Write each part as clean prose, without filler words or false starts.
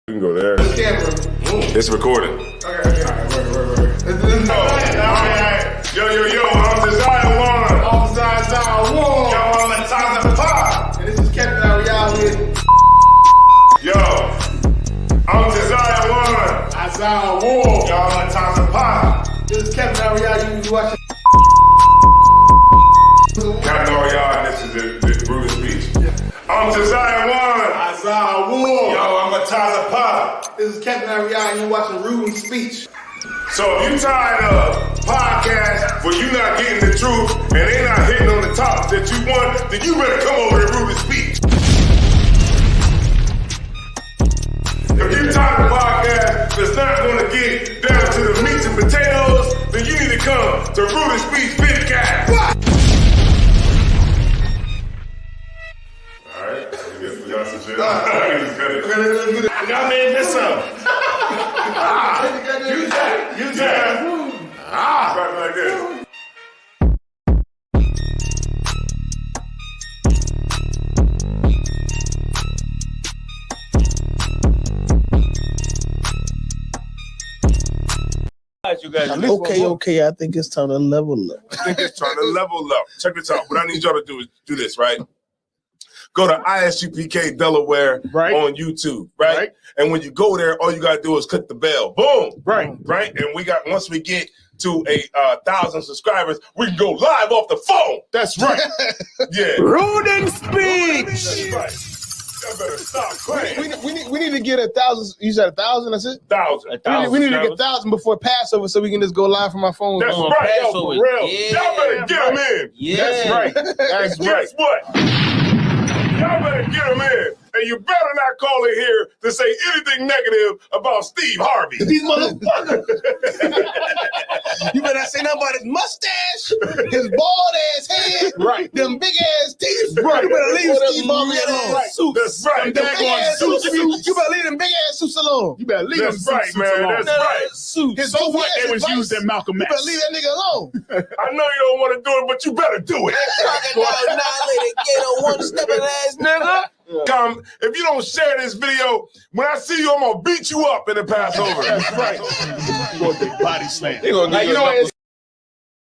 You can go there. It's recording. Okay. Yo, I'm Desire One. I'm Desire One. Yo, I'm the Top of Pop. And this is Captain Ariel with Yo, I'm Desire One. Isaiah Wall. Yo, I'm the Top of Pop. This is Captain Ariel. You watching? Captain Ariel, and this is the brutal speech. I'm Desire One. Isaiah Wall. Yo, I'm the Top of Pop. This is Captain Ariel, and you're watching Ruden's Speech. So if you tired of podcasts where you not getting the truth and they not hitting on the topics that you want, then you better come over to Ruden's Speech. If you tired of podcasts that's not going to get down to the meats and potatoes, then you need to come to Ruden's Speech Vidcast. Alright, we got some shit. Y'all made this up. Use that. Right like this. You guys, Okay. I think it's time to level up. I think it's trying to level up. Check this out. What I need y'all to do is do this, right? Go to ISUPK Delaware on YouTube, right? And when you go there, all you gotta do is click the bell. Boom. Right. And we got, once we get to 1,000 subscribers, we can go live off the phone. That's right. Yeah. Ruden Speech. That's right. Y'all better stop playing. We need to get 1,000. You said 1,000. That's it. 1,000. We need to get 1,000 before Passover, so we can just go live from our phones. That's right. Yo, for real. Y'all better get them in. Yeah. That's right. That's right. Guess what? Y'all better get them in. And you better not call in here to say anything negative about Steve Harvey. These motherfuckers. You better not say nothing about his mustache, his bald ass head, them big ass teeth. Right. You better leave Steve Harvey alone. That's right. You better leave them big ass suits alone. You better leave them right, man. That's right. His So what they was used in Malcolm You X. better leave that nigga alone. I know you don't want to do it, but you better do it. Come, if you don't share this video, when I see you, I'm gonna beat you up in the Passover. That's right. Go big body slam. You know what?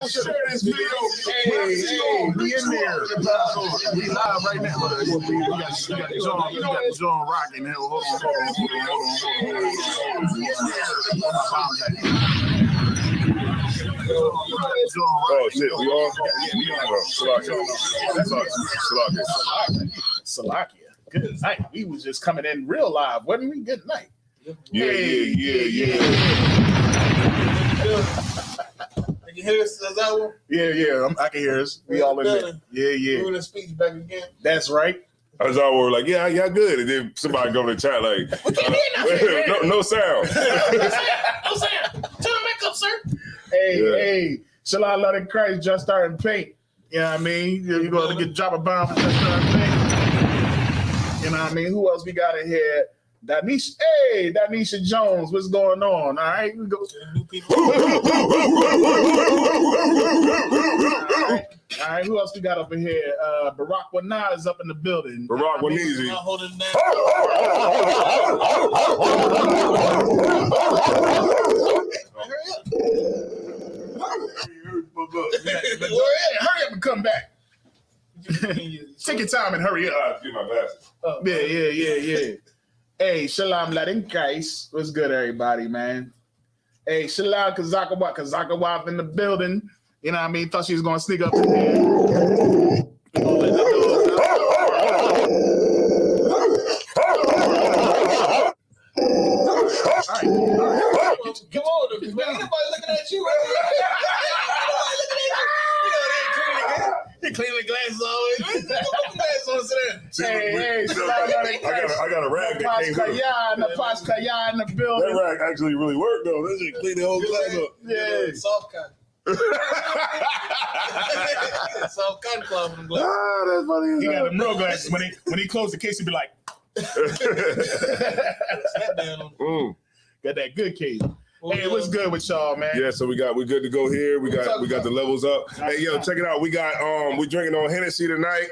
Share this video. Hey, we in there. We live right now. We got John rocking. Hold Oh shit, we all? Salakia. Good night. We was just coming in real live, wasn't we? Good night. Yeah. You hear us, Isaiah? Yeah. I can hear us. We all in there. Yeah. Ruden's Speech back again. That's right. I was all like, yeah, good. And then somebody go to the chat like, no sound. No sound. Turn back up, sir. Hey. Shalom, Lord in Christ, just starting paint. You know what I mean? You're going to get drop a bomb for just starting paint. You know what I mean? Who else we got in here? Danisha Jones, what's going on? All right, we go to the new people. All right, who else we got up in here? Barack Wanad is up in the building. Barack Waneezy. Hurry up and come back. Take your time and hurry up. Get my glasses. Yeah. Hey, Shalom Latin Christ. What's good, everybody, man? Hey, Shalom Kazakawap in the building. You know what I mean? Thought she was going to sneak up in here. All right. Come on, man. Anybody looking at you? He cleaning the glasses always. Hey, I got a rag that came with it. Pashkaya in the building. That rag actually really worked though. That shit clean the whole glass up. Yeah. Soft cotton. Soft cotton cloth in the glass. That's funny. He got them real glasses. When he closed the case, he'd be like, got that good case. Hey, what's good with y'all, man? Yeah, so we're good to go here. We got the levels up. Hey, yo, check it out. We drinking on Hennessy tonight.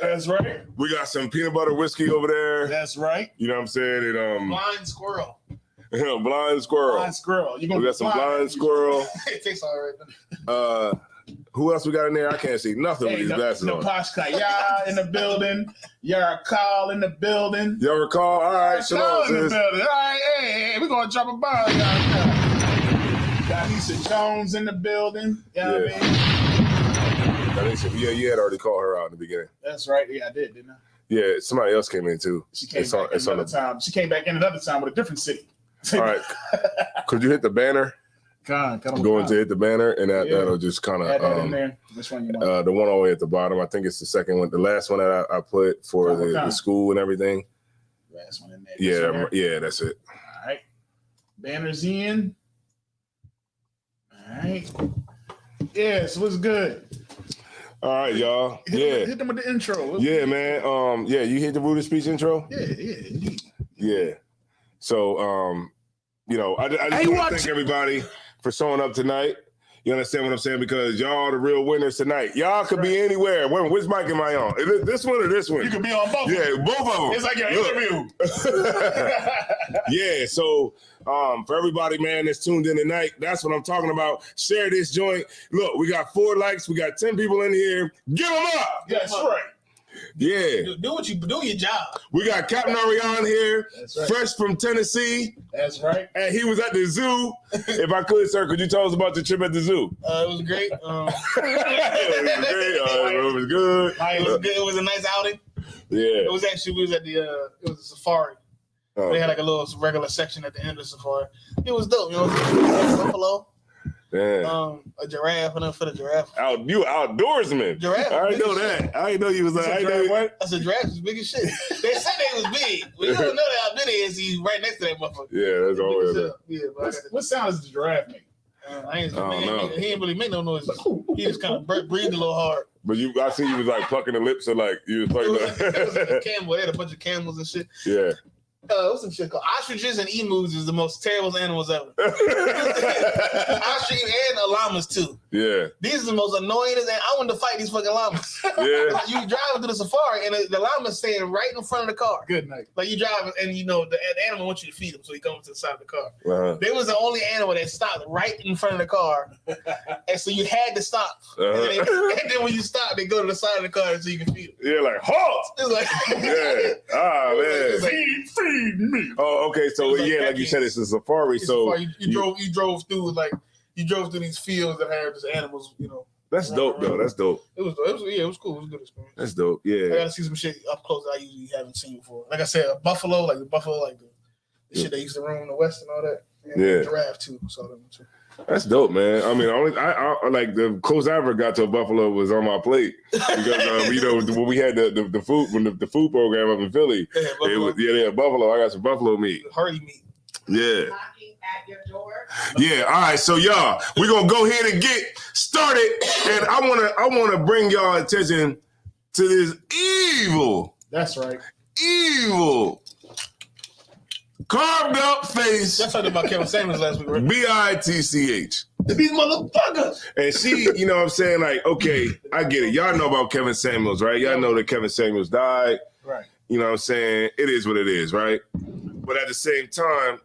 That's right. We got some peanut butter whiskey over there. That's right. You know what I'm saying? And Blind squirrel. blind squirrel. Blind squirrel. We got some blind squirrel. It tastes all right. Who else we got in there? I can't see nothing with these glasses the on. Pashkaya in the building. Yara Call in the building. Y'all recall? All right, Call in the sis. building. All right, hey, we're gonna drop a bomb. Got Lisa Jones in the building. You know what I mean? Yeah, you had already called her out in the beginning. That's right. Yeah, I didn't I? Yeah, somebody else came in too. She came back another time. She came back in another time with a different city. All right. Could you hit the banner? I'm going to hit the banner, and that'll just kind add that in of there. Which one you want? the one all the way at the bottom. I think it's the second one, the last one that I put for the school and everything. Last one in there. Yeah, that's it. All right. Banners in. All right. Yes, what's good? All right, y'all. Hit them with the intro. Yeah, man. You hit the Rooted Speech intro? Yeah, indeed. Yeah. So, I just want to thank everybody for showing up tonight. You understand what I'm saying? Because y'all are the real winners tonight. Y'all could be anywhere. Which mic am I on? Is it this one or this one? You could be on both. Yeah, both of them. It's like your interview. Yeah, so for everybody, man, that's tuned in tonight, that's what I'm talking about. Share this joint. Look, we got 4 likes. We got 10 people in here. Give them up. That's right. Yeah. Do what you do your job. We got Captain Ariane here, right. fresh from Tennessee. That's right. And he was at the zoo. If I could, sir, could you tell us about the trip at the zoo? It was great. It was good. It was good. It was a nice outing. Yeah. It was actually, we was at the it was a safari. Oh. They had like a little regular section at the end of the safari. It was dope, you know. Buffalo, Yeah. a giraffe, and then for the giraffe. You outdoorsman. Giraffe. I didn't know that. I didn't know you was like. I didn't know what. I said giraffe is big as shit. They said they was big. Well, you don't know how big it is. He's right next to that motherfucker. Yeah, that's always. Yeah, but What sound does the giraffe make? He ain't really make no noise. He just kind of breathed a little hard. But I see you was like plucking the lips or like you was like. It was like a camel. They had a bunch of camels and shit. Yeah. What's some shit called? Ostriches and emus is the most terrible animals ever. Ostrich and llamas too. Yeah. These are the most annoying. And I want to fight these fucking llamas. Yeah. You drive to the safari and the llama's staying right in front of the car. Good night. Like you drive and the animal wants you to feed him, so he comes to the side of the car. Uh-huh. They was the only animal that stopped right in front of the car, and so you had to stop. And then when you stop, they go to the side of the car so you can feed them. Yeah, like halt. It's like Yeah. Ah man. Feed me. Oh, okay. So It was like like you said, it's a safari. So you drove through these fields that had just animals. You know. that's dope, though. That's dope. It was cool. It was a good experience. That's dope. I Yeah. gotta see some shit up close that I usually haven't seen before. Like I said, a buffalo, like the shit they used to roam in the West and all that. And Yeah. Giraffe too. Saw them too. That's dope, man. I mean, I like the close I ever got to a buffalo was on my plate because when we had the food the food program up in Philly, they had buffalo. I got some buffalo meat. Hardy meat. Yeah. Knocking at your door. Yeah. All right. So y'all, we're gonna go ahead and get started, and I wanna bring y'all attention to this evil, That's right. carved up face. That's talking about Kevin Samuels last week, right? Bitch. These motherfuckers. And she, you know what I'm saying? Like, okay, I get it. Y'all know about Kevin Samuels, right? Y'all know that Kevin Samuels died. Right. You know what I'm saying? It is what it is, right? But at the same time,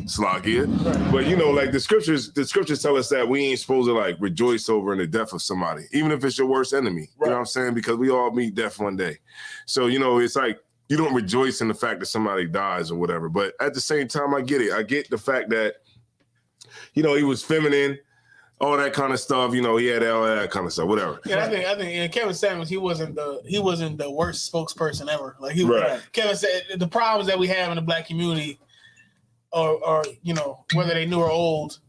Slovakia. Right. But like the scriptures tell us that we ain't supposed to like rejoice over in the death of somebody, even if it's your worst enemy. Right. You know what I'm saying? Because we all meet death one day. So, it's like you don't rejoice in the fact that somebody dies or whatever. But at the same time, I get it. I get the fact that, he was feminine, all that kind of stuff. He had all that kind of stuff, whatever. Yeah, I think Kevin Samuels, he wasn't the worst spokesperson ever. Like he was, Right. Kevin said the problems that we have in the black community or whether they new or old,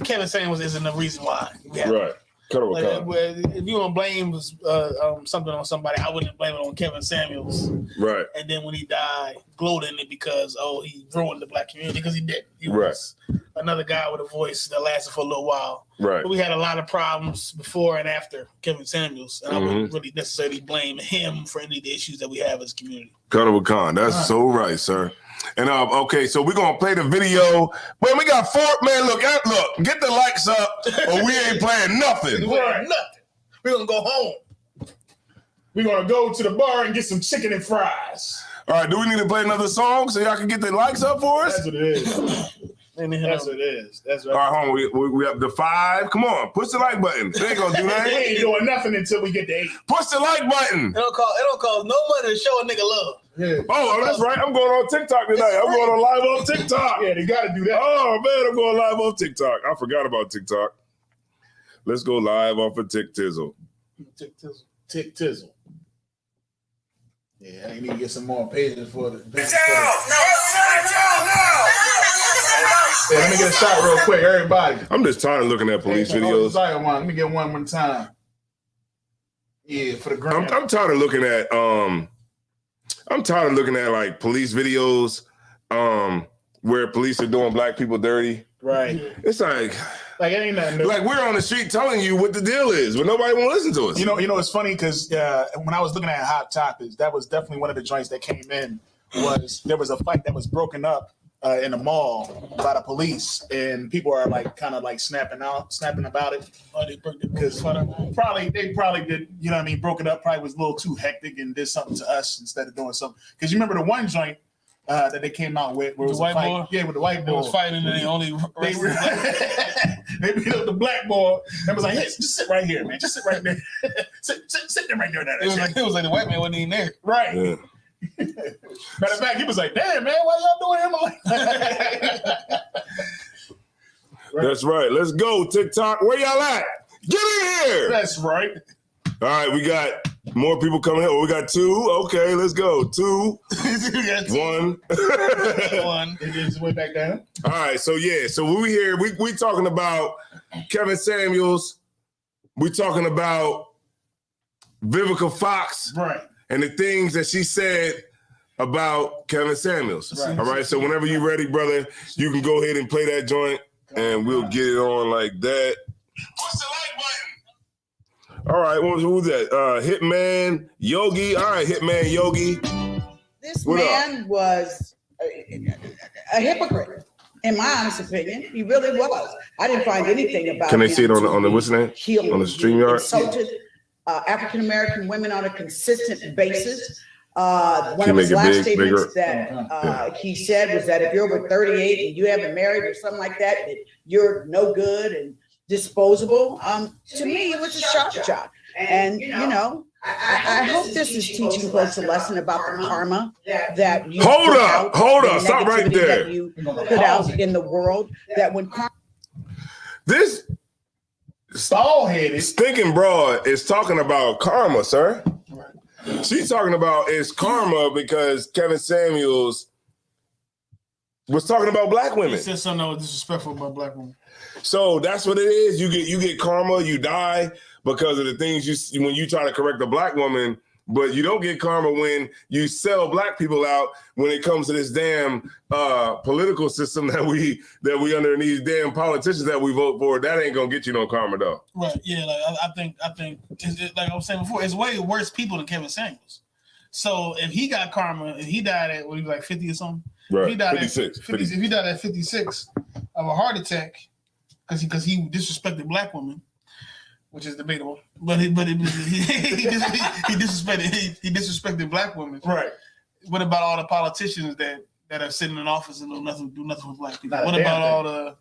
Kevin Samuels isn't the reason why we have Right. Like, if you want to blame something on somebody, I wouldn't blame it on Kevin Samuels. Right. And then when he died, gloat in it because he ruined the black community because he did. He was another guy with a voice that lasted for a little while. Right. But we had a lot of problems before and after Kevin Samuels, and I wouldn't really necessarily blame him for any of the issues that we have as a community. Cuddle Khan, that's so right, sir. And okay, so we're gonna play the video. Man, we got 4. Man, look, get the likes up, or we ain't playing nothing. We're gonna go home. We're gonna go to the bar and get some chicken and fries. All right, do we need to play another song so y'all can get the likes up for us? That's what it is. That's what it is. That's what. All right, hold on. We up to 5. Come on, push the like button. They ain't gonna do We that. ain't doing nothing until we get to 8. Push the like button. It don't cost no money to show a nigga love. Yeah. Oh, that's right. I'm going on TikTok tonight. I'm going on live on TikTok. Yeah, they gotta do that. Oh man, I'm going live on TikTok. I forgot about TikTok. Let's go live off of TikTizzle. Tick tizzle. Yeah, I need to get some more pages for the. No. Yeah, let me get a shot real quick, everybody. I'm just tired of looking at police Hey, videos. Let me get one more time. Yeah, for the gram. I'm tired of looking at like police videos where police are doing black people dirty. Right. It's like it ain't nothing new. we're on the street telling you what the deal is, but nobody want to listen to us. You know, it's funny because when I was looking at Hot Topics, that was definitely one of the joints that came in. There was a fight that was broken up in a mall by the police, and people are kind of snapping about it. Because they probably did, you know what I mean, broke it up, probably was a little too hectic and did something to us instead of doing something. Because you remember the one joint that they came out with where it was white a fight. boy? Yeah, with the white boy. They was fighting and they only they beat up the black boy and was like, hey, just sit right here, man. Just sit right there. sit there right there. It was like the white man wasn't even there. Right. Yeah. Matter of fact, he was like, damn, man, why y'all doing him like that? That's right. Let's go, TikTok. Where y'all at? Get in here. That's right. All right, we got more people coming in. Oh, we got 2. Okay, let's go. 2, 1. It just went back down. All right, so we here. We talking about Kevin Samuels. We talking about Vivica Fox. Right. And the things that she said about Kevin Samuels. Right. All right, so whenever you're ready, brother, you can go ahead and play that joint, and we'll get it on like that. Push the like button. All right, who's that? Hitman Yogi. All right, Hitman Yogi. This What man was a hypocrite, in my honest opinion. He really was. I didn't find anything about Can they him see it on the what's the name? He On the StreamYard? insulted African-American women on a consistent basis. One Can of his you make it last big, bigger? statements that he said was that if you're over 38 and you haven't married or something like that, that you're no good and disposable. To me, it was a shock job. And, you know, I hope this is teaching folks a lesson about the karma that you Hold up, stop right there. That you put out in the world, that when karma. This Stall-headed. stinking broad is talking about karma, sir. She's talking about it's karma because Kevin Samuels was talking about black He women. said something that was disrespectful about black women. So that's what it is. You get karma, you die because of the things when you try to correct a black woman, but you don't get karma when you sell black people out when it comes to this damn political system that we under, and these damn politicians that we vote for. That ain't gonna get you no karma though. Right. Yeah. Like I think like I was saying before, it's way worse people than Kevin Samuels. So if he got karma, if he died at what he was like 50 or something, Right. if he died 56. at 50, if he died at 56 of a heart attack because he disrespected black women, which is debatable, but he disrespected black women. Right. What about all the politicians that are sitting in office and do nothing with black people? Not What a damn about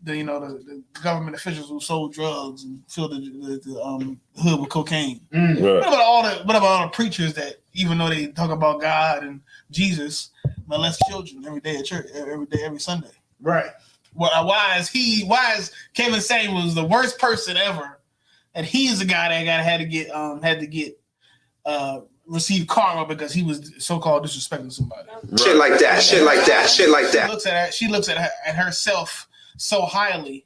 thing. all the government officials who sold drugs and filled the hood with cocaine? Right. What about all the preachers that, even though they talk about God and Jesus, molest children every day at church, every Sunday? Right. Why is Kevin Samuels the worst person ever, and he's the guy that had to receive karma because he was so-called disrespecting somebody? Shit like that. She looks at herself so highly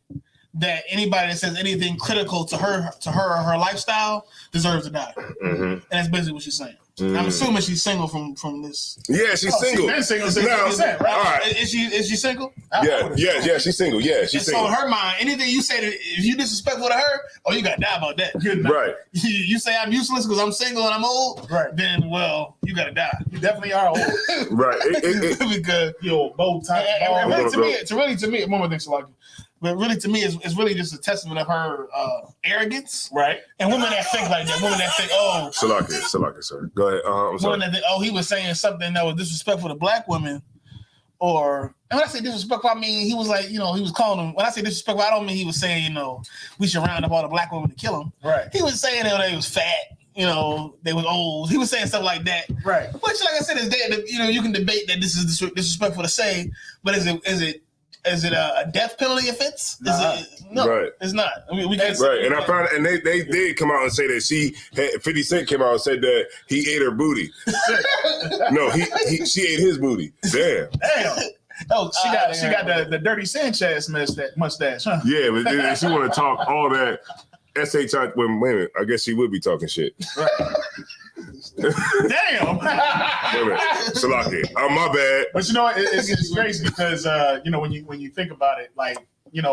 that anybody that says anything critical to her or her lifestyle deserves to die. Mm-hmm. And that's basically what she's saying. I'm assuming she's single from this. Yeah, she's single. She's been single since Now, 100%, right? all right. Is she single? Yeah, she's single. Yeah, she's And so in single. her mind, anything you say, if you disrespectful to her, you gotta die about that. Good night. Right. You say I'm useless because I'm single and I'm old, Right. then well, you gotta die. You definitely are old. Right. Because You old bow tie. and bald. really to me, one more thing, Salaki. But really, to me, it's really just a testament of her arrogance. Right. And women that think like that, women that think, oh, Salaki, sir. Go ahead. I'm sorry. women that think, oh, he was saying something that was disrespectful to black women, or and when I say disrespectful, I mean he was like, he was calling them. When I say disrespectful, I don't mean he was saying, we should round up all the black women to kill them. Right. He was saying that they was fat, they was old. He was saying stuff like that. Right. Which, like I said, is that you can debate that this is disrespectful to say, but is it a death penalty offense? No, Right. It's not. I mean, we can't. Right, and I found, and they did come out and say that 50 Cent came out and said that he ate her booty. No, she ate his booty. Damn. Oh, She got the Dirty Sanchez mustache, huh? Yeah, but then she want to talk all that SHI. Well, wait a minute. I guess she would be talking shit. Right. Damn. Wait a minute. Salaki. Oh, my bad. But it's crazy because when you think about it, like and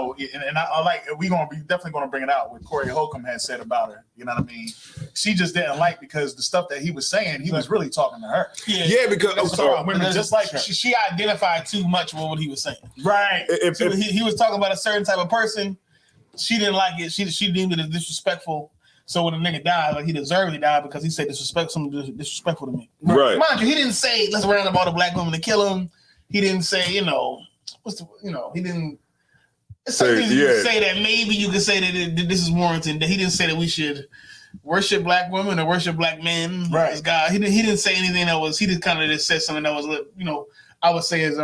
I like we definitely gonna bring it out what Corey Holcomb had said about her. You know what I mean? She just didn't like because the stuff that he was saying, he was really talking to her. Yeah, because Women just like her. She identified too much with what he was saying. Right. He was talking about a certain type of person. She didn't like it. She deemed it as disrespectful. So when a nigga died, like he deserved to die because he said something disrespectful to me. Right. Mind you, he didn't say let's round up all the black women to kill him. He didn't say he didn't. Say that maybe you could say that this is warranted. That he didn't say that we should worship black women or worship black men as God. He didn't say anything that was. He just kind of just said something that was, I would say is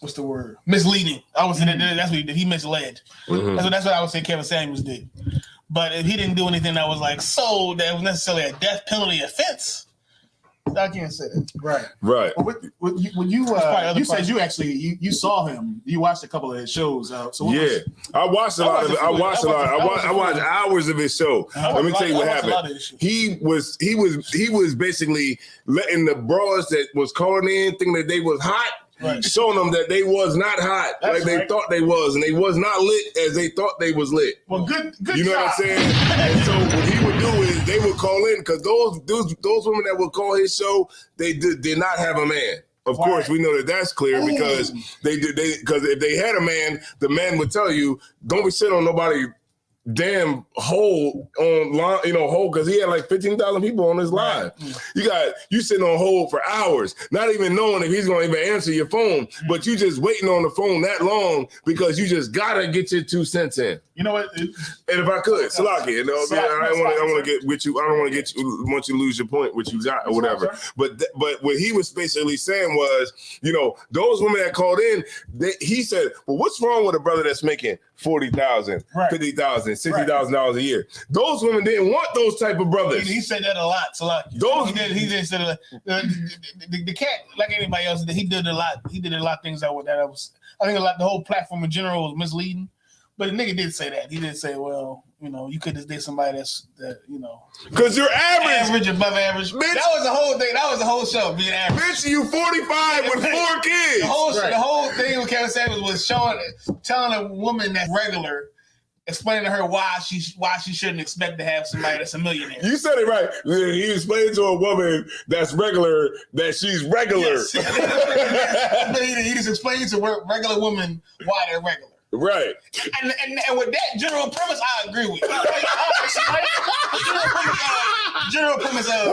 what's the word? Misleading. I would say that's what he did. He misled. Mm-hmm. That's what I would say Kevin Samuels did. But if he didn't do anything that was like that was necessarily a death penalty offense, I can't say that. Right. Right. When you said you saw him, you watched a couple of his shows. I watched a lot of it. I watched hours of his show. Let me tell you what happened. He was basically letting the bras that was calling in thinking that they was hot. Right. Showing them that they was not hot like they thought they was, and they was not lit as they thought they was lit. Well, good. You know what I'm saying? And so what he would do is they would call in because those women that would call his show, they did not have a man. Of course, we know that's clear because because if they had a man, the man would tell you, don't be sitting on nobody damn hold on hold because he had like 15,000 people on his line. You sitting on hold for hours, not even knowing if he's going to even answer your phone, but you just waiting on the phone that long because you just gotta get your 2 cents in. You know what? And if I could, Salaki, I don't want to get with you. I don't want to get you. Want you to lose your point, which you got or whatever. But what he was basically saying was, those women that called in, he said, well, what's wrong with a brother that's making $40,000, $50,000, $60,000 a year? Those women didn't want those type of brothers. He said that a lot. So like, he did say that the cat, like anybody else, he did a lot. He did a lot of things that was. I think the whole platform in general was misleading. But the nigga did say that. He did say, well, you could just date somebody because you're average, above average. Bitch, that was the whole thing. That was the whole show, being average. Bitch, you 45 with 4 kids. The whole thing with Kevin Samuels was telling a woman that's regular, explaining to her why she shouldn't expect to have somebody that's a millionaire. You said it right. He explained to a woman that's regular that she's regular. Yes. He just explained to regular women why they're regular. Right. And with that general premise, I agree with. General premise of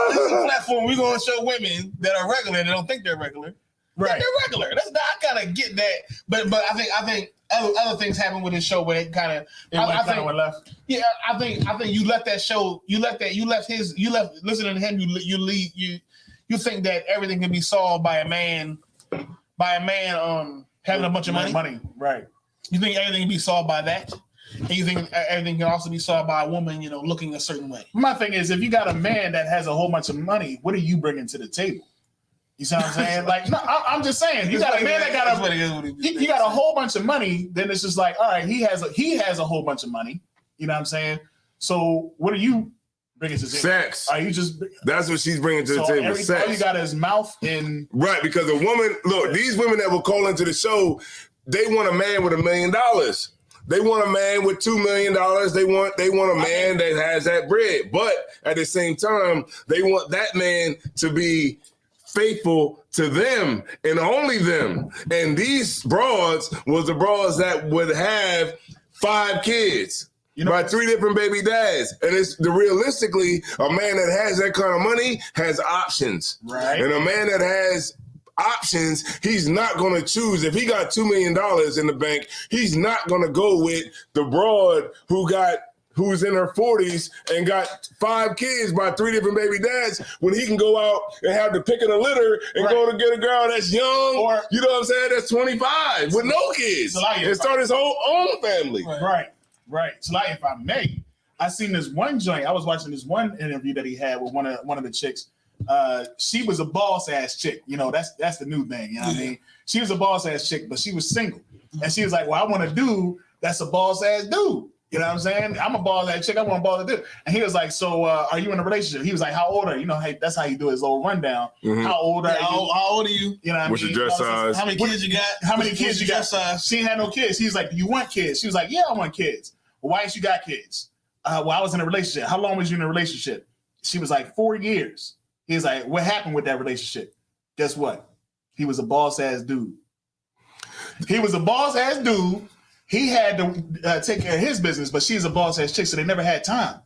this is a platform we're going to show women that are regular and don't think they're regular. Right. They're regular. I kind of get that. But I think other things happen with this show where it kind of went left. Yeah, I think you left that show. You left listening to him. You think that everything can be solved by a man having a bunch of money. Right. You think everything can be solved by that? And you think everything can also be solved by a woman, looking a certain way? My thing is, if you got a man that has a whole bunch of money, what are you bringing to the table? You see what I'm saying? Like, no, I'm just saying, you got a man that got a whole bunch of money, then it's just like, all right, he has a whole bunch of money. You know what I'm saying? So what are you bringing to the table? Sex. Are you just? That's what she's bringing to the table. Sex. All you got is mouth and right, because a woman. Look, these women that will call into the show, they want a man with $1 million. They want a man with $2 million. They want a man that has that bread. But at the same time, they want that man to be faithful to them and only them. And these broads was the broads that would have 5 kids. By 3 different baby dads. And it's realistically, a man that has that kind of money has options. Right. And a man that has options, he's not going to choose. If he got $2 million in the bank, he's not going to go with the broad who's in her 40s and got 5 kids by 3 different baby dads when he can go out and have the pick of the litter and go to get a girl that's young, or you know what I'm saying, that's 25 with no kids and start his own family. Right. So like, if I may, I seen this one joint. I was watching this one interview that he had with one of the chicks. She was a boss ass chick. You know, that's the new thing. You know what I mean? She was a boss ass chick, but she was single. And she was like, well, I want a dude that's a boss ass dude. You know what I'm saying? I'm a boss ass chick. I want a boss ass dude. And he was like, so are you in a relationship? He was like, how old are you? You know, hey, that's how you do his little rundown. Mm-hmm. How old are you? How old are you? You know what I mean? What's your dress size? How many kids you got? How many kids you got? Size? She ain't had no kids. He was like, do you want kids? She was like, yeah, I want kids. Well, why ain't you got kids? Well, I was in a relationship. How long was you in a relationship? She was like, 4 years. He was like, what happened with that relationship? Guess what? He was a boss ass dude. He was a boss ass dude. He had to take care of his business, but she's a boss ass chick, so they never had time.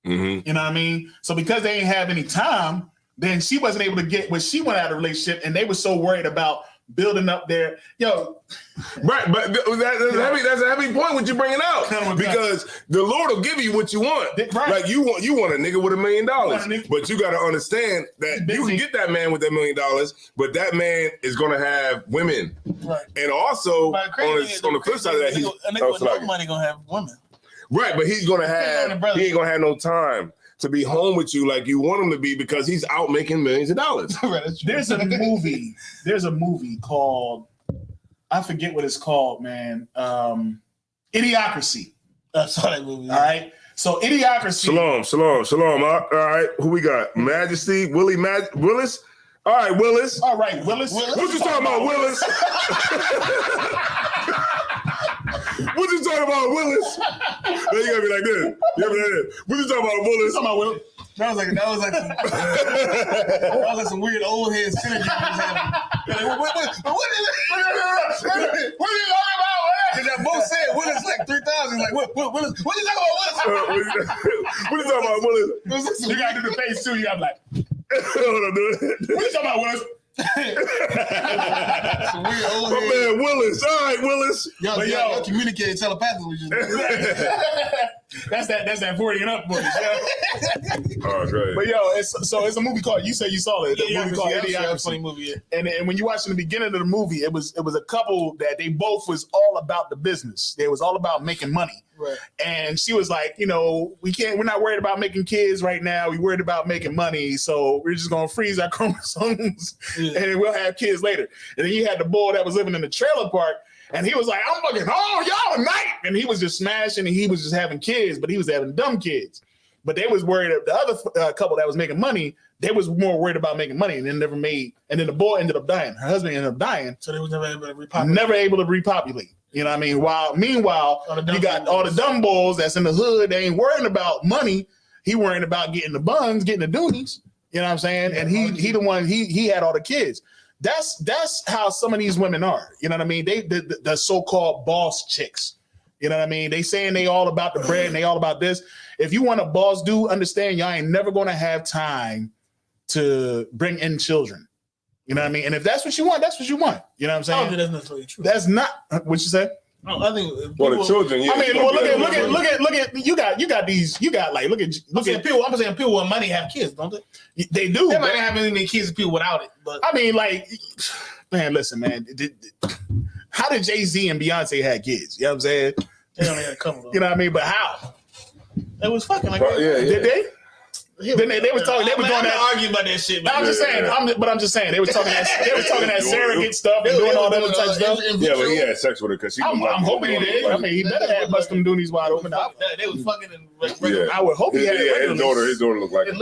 Mm-hmm. You know what I mean? So because they ain't have any time, then she wasn't able to get what she wanted out of the relationship, and they were so worried about building up their right, but that's a heavy point what you're bringing out, because the Lord will give you what you want. Right. Like you want a nigga with $1 million, but you got to understand that you can get that man with $1 million, but that man is going to have women, right? And also on the flip side of that, a nigga with no money gonna have women, right? But he's gonna have he ain't gonna have no time to be home with you like you want him to be, because he's out making millions of dollars. There's a movie called, I forget what it's called, man. Idiocracy. I saw that movie. All right. So Idiocracy. Shalom. All right. Who we got? Majesty, Willis. All right, Willis. All right, Willis. What you talking about, Willis? What you talking about, Willis? Now you gotta be like this. What you talking about, Willis? That was like some weird old head synergy. What are you talking about? And that both said Willis like 3,000. Like, what you talking about, Willis? What you talking about, Willis? You gotta do the face too. You gotta be like, what you talking about, Willis? Some weird old my head. man Willis. All right, Willis. Y'all communicating telepathically. That's that 40 and up boys. Oh, great. But it's a movie called, you said you saw it. Yeah, movie called Idiocracy. Funny movie. Yeah. And when you watch in the beginning of the movie, it was a couple that they both was all about the business. It was all about making money. Right. And she was like, we're not worried about making kids right now. We're worried about making money. So we're just gonna freeze our chromosomes and we'll have kids later. And then you had the boy that was living in the trailer park. And he was like, I'm fucking home, y'all tonight. And he was just smashing and he was just having kids, but he was having dumb kids. But they was worried, the other couple that was making money, they was more worried about making money and then never made. And then the boy ended up dying. Her husband ended up dying. So they was never able to repopulate. Never able to repopulate. You know what I mean? Meanwhile, you got all the dumb bulls that's in the hood. They ain't worrying about money. He worrying about getting the buns, getting the doonies. You know what I'm saying? And he the one, he had all the kids. That's how some of these women are. You know what I mean? They the so-called boss chicks. You know what I mean? They saying they all about the bread and they all about this. If you want a boss dude, understand y'all ain't never gonna have time to bring in children. You know what I mean? And if that's what you want, that's what you want. You know what I'm saying? I don't think that's necessarily true. That's not what you say. No, I think the children. Yeah, I mean, well, look at you got these. You got like look at people. I'm saying people with money have kids, don't they? They do. They might not have as many kids as people without it. But I mean, like, man, listen, man. How did Jay-Z and Beyonce have kids? You know what I'm saying? they only had a couple. Though. You know what I mean? But how? It was fucking like Did they? Then they was talking. They were doing that. Arguing about that shit. Man. I'm just saying. I'm just saying. They were talking that. They were talking that surrogate stuff and doing all that other type stuff. Yeah, but he had sex with her because she. I'm hoping he did. I mean, he better have bust them doonies wide open. They was fucking. I would hope he had. His daughter looked like him.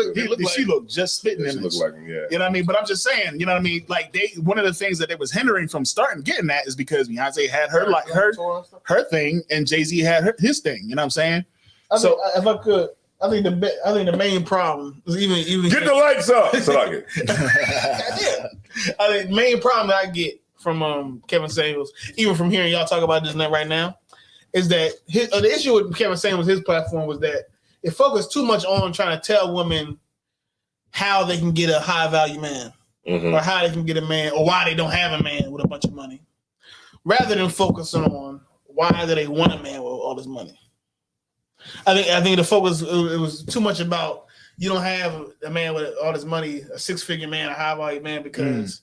She looked just spitting in. She looked like him. Yeah. You know what I mean? But I'm just saying. You know what I mean? Like one of the things that they was hindering from starting getting that is because Beyonce had her thing and Jay-Z had his thing. You know what I'm saying? So if I could. I think the main problem is even Get the likes up. So like it. I think the main problem that I get from Kevin Samuels, even from hearing y'all talk about this right now, is that the issue with Kevin Samuels, his platform, was that it focused too much on trying to tell women how they can get a high value man, or how they can get a man, or why they don't have a man with a bunch of money, rather than focusing on why do they want a man with all this money. I think the focus, it was too much about you don't have a man with all this money, a 6-figure man, a high value man, because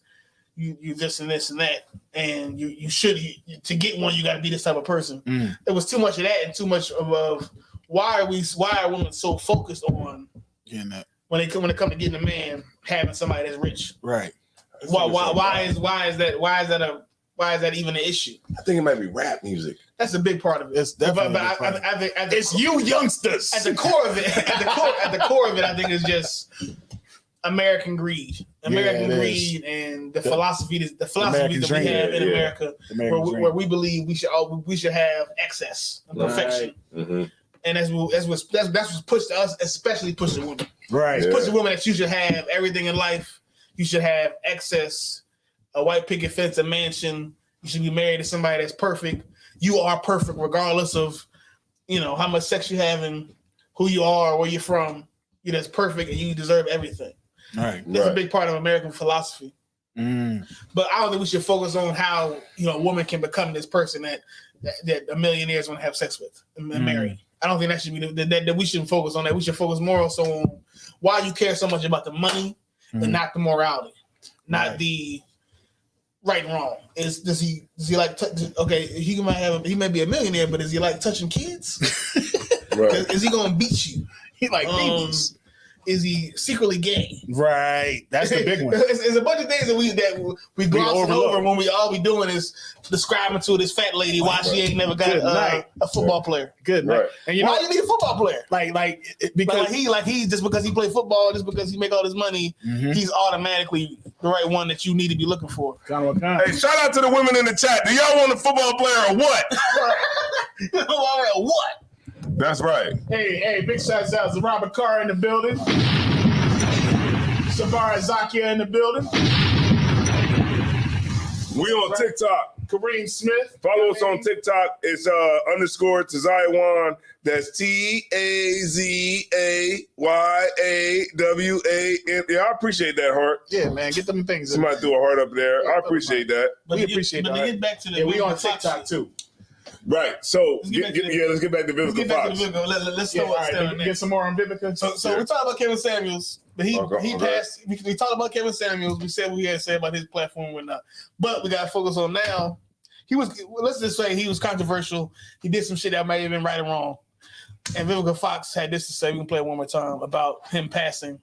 you this and this and that, and you should to get one, you got to be this type of person. There was too much of that and too much of why are women so focused on getting that when it come to getting a man, having somebody that's rich, right? Why is that even an issue? I think it might be rap music. That's a big part of it. It's definitely. It's you youngsters. At the core of it, I think it's just American greed, and the philosophies that we have in America, where we believe we should have excess and perfection, and that's what's pushed to us, especially pushed to women. Right, it's pushed to women that you should have everything in life. You should have excess, a white picket fence, a mansion. You should be married to somebody that's perfect. You are perfect, regardless of how much sex you have and who you are, where you're from. You're just perfect, and you deserve everything. Right, that's a big part of American philosophy. But I don't think we should focus on how a woman can become this person that a millionaires want to have sex with and marry. I don't think that should be that we shouldn't focus on that. We should focus more so on why you care so much about the money and not the morality, not the right and wrong. Does he like he may be a millionaire, but is he like touching kids? Right. Is he gonna beat you? He like babies. Is he secretly gay? Right, that's the big one. It's a bunch of things that we gloss over when all we doing is describing to this fat lady why she ain't never got a football player. Good night. And why you need a football player? Because he just because he play football, just because he make all this money, he's automatically the right one that you need to be looking for. Hey, shout out to the women in the chat. Do y'all want a football player or what? Or what? That's right. Hey, big shouts out to Robert Carr in the building. Sabara Zakia in the building. We on TikTok. Kareem Smith. Follow us on TikTok. It's _ Tazaywan. That's TAZAYAWAN. Yeah, I appreciate that heart. Yeah, man, get them things. Somebody threw a heart up there. I appreciate that. We appreciate that. But to get back to the we on TikTok too. Right. So let's get back to Vivica Fox. Let's get some more on Vivica. So we talked about Kevin Samuels, but he passed. We talked about Kevin Samuels. We said what we had to say about his platform and whatnot. But we got to focus on now. Let's just say he was controversial. He did some shit that might have been right or wrong. And Vivica Fox had this to say. We can play it one more time about him passing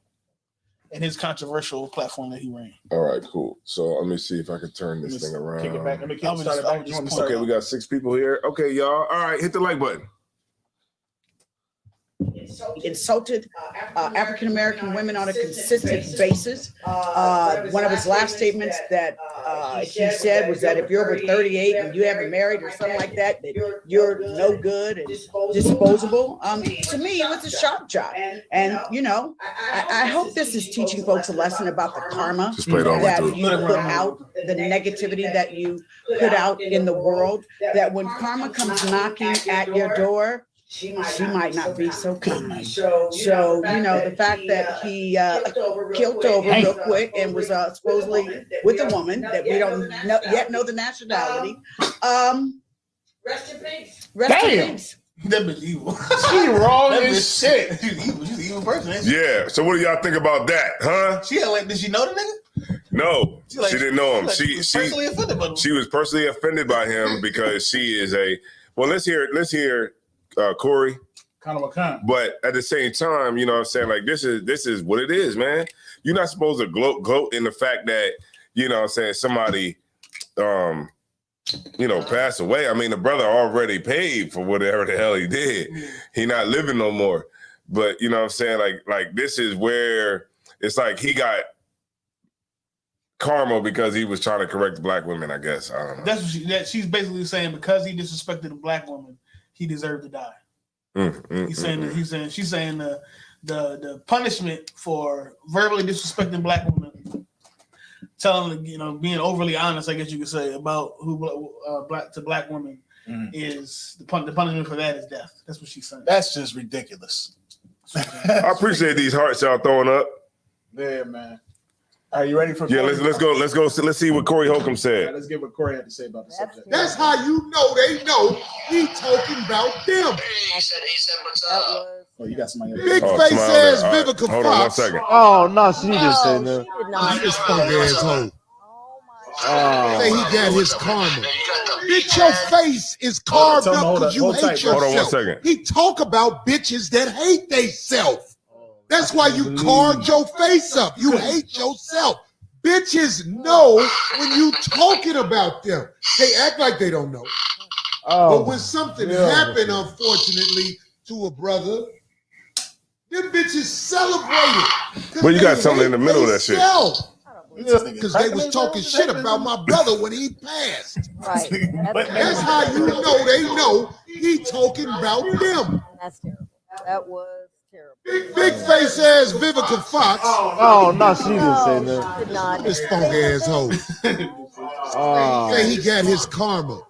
and his controversial platform that he ran. All right, cool. So let me see if I can turn this thing around. Kick it back. Let me start it back. Okay, we got 6 people here. Okay, y'all. All right, hit the like button. Insulted African American women on a consistent basis. One of his last statements that he said was that if you're over 38 and you haven't married or something like that, that you're no good and disposable. To me, it was a shock job. And I hope this is teaching folks a lesson about the karma that you put out, the negativity that you put out in the world, that when karma comes knocking at your door, she might not be so kind. So the fact that he killed over real quick and was supposedly with a woman that we don't yet know the nationality. Rest in peace. Rest in peace. That bitch evil. She wrong as shit. She's evil. She's an evil person. Ain't she? Yeah. So what do y'all think about that, huh? Did she know the nigga? No, she didn't know him. She was personally offended by him. She was personally offended by him because she is a. Well, let's hear. Corey. But at the same time, you know what I'm saying? Like, this is what it is, man. You're not supposed to gloat in the fact that, you know what I'm saying, somebody, passed away. I mean, the brother already paid for whatever the hell he did. He not living no more. But, you know what I'm saying? Like this is where it's like he got karma because he was trying to correct black women, I guess. I don't know. That's what she's basically saying, because he disrespected a black woman, he deserved to die. She's saying the punishment for verbally disrespecting black women, telling, being overly honest, I guess you could say, about who black women is the punishment for that is death. That's what she's saying. That's just ridiculous. I appreciate these hearts y'all throwing up. Yeah, man. Are you ready for? Yeah, let's go. Let's see what Corey Holcomb said. Right, let's get what Corey had to say about the subject. That's how you know they know he talking about them. He said, what's up? Oh, you got somebody else. Big face says Right. Vivica Hold on 1 Fox. second. Oh no, she just said that. This funky asshole. Say he got his karma. Bitch, your face is carved up because you hate yourself. Hold on 1 second. He talk about bitches that hate theyself. That's why you carved your face up. You hate yourself. Bitches know when you talking about them. They act like they don't know. But when something happened, unfortunately, to a brother, them bitches celebrated. Well, you got something in the middle of that shit. Because they was talking shit about my brother when he passed. Right. That's how you know they know he talking about them. That's terrible. That was terrible. Big face ass Vivica Fox. Oh no, she just said that. Did not. This funky asshole. Say he got his karma.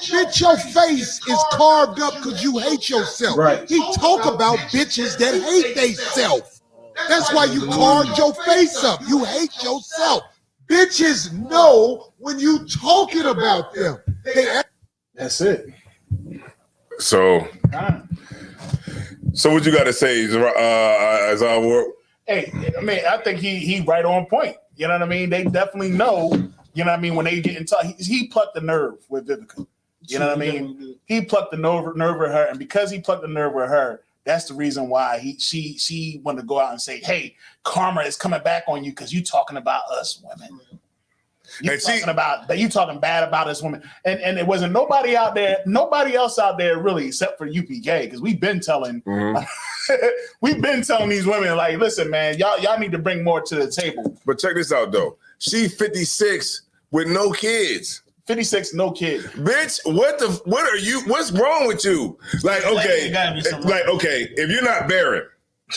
Bitch, your face is carved up because you hate yourself. Right. He talk about bitches that hate theyself. That's why you carved your face up. You hate yourself. Bitches know when you talking about them. That's it. So what you got to say, as our work? Hey, I mean, I think he right on point. You know what I mean? They definitely know. You know what I mean? When they get in touch, he plucked the nerve with Vivica. You know what I mean? He plucked the nerve with her, and because he plucked the nerve with her, that's the reason why she wanted to go out and say, "Hey, karma is coming back on you because you talking about us women. You talking bad about us women." And it wasn't nobody else out there really, except for UPK, because we've been telling these women, like, listen, man, y'all need to bring more to the table. But check this out though. She 56 with no kids. 56, no kid. Bitch, what's wrong with you? Like, okay, if you're not barren,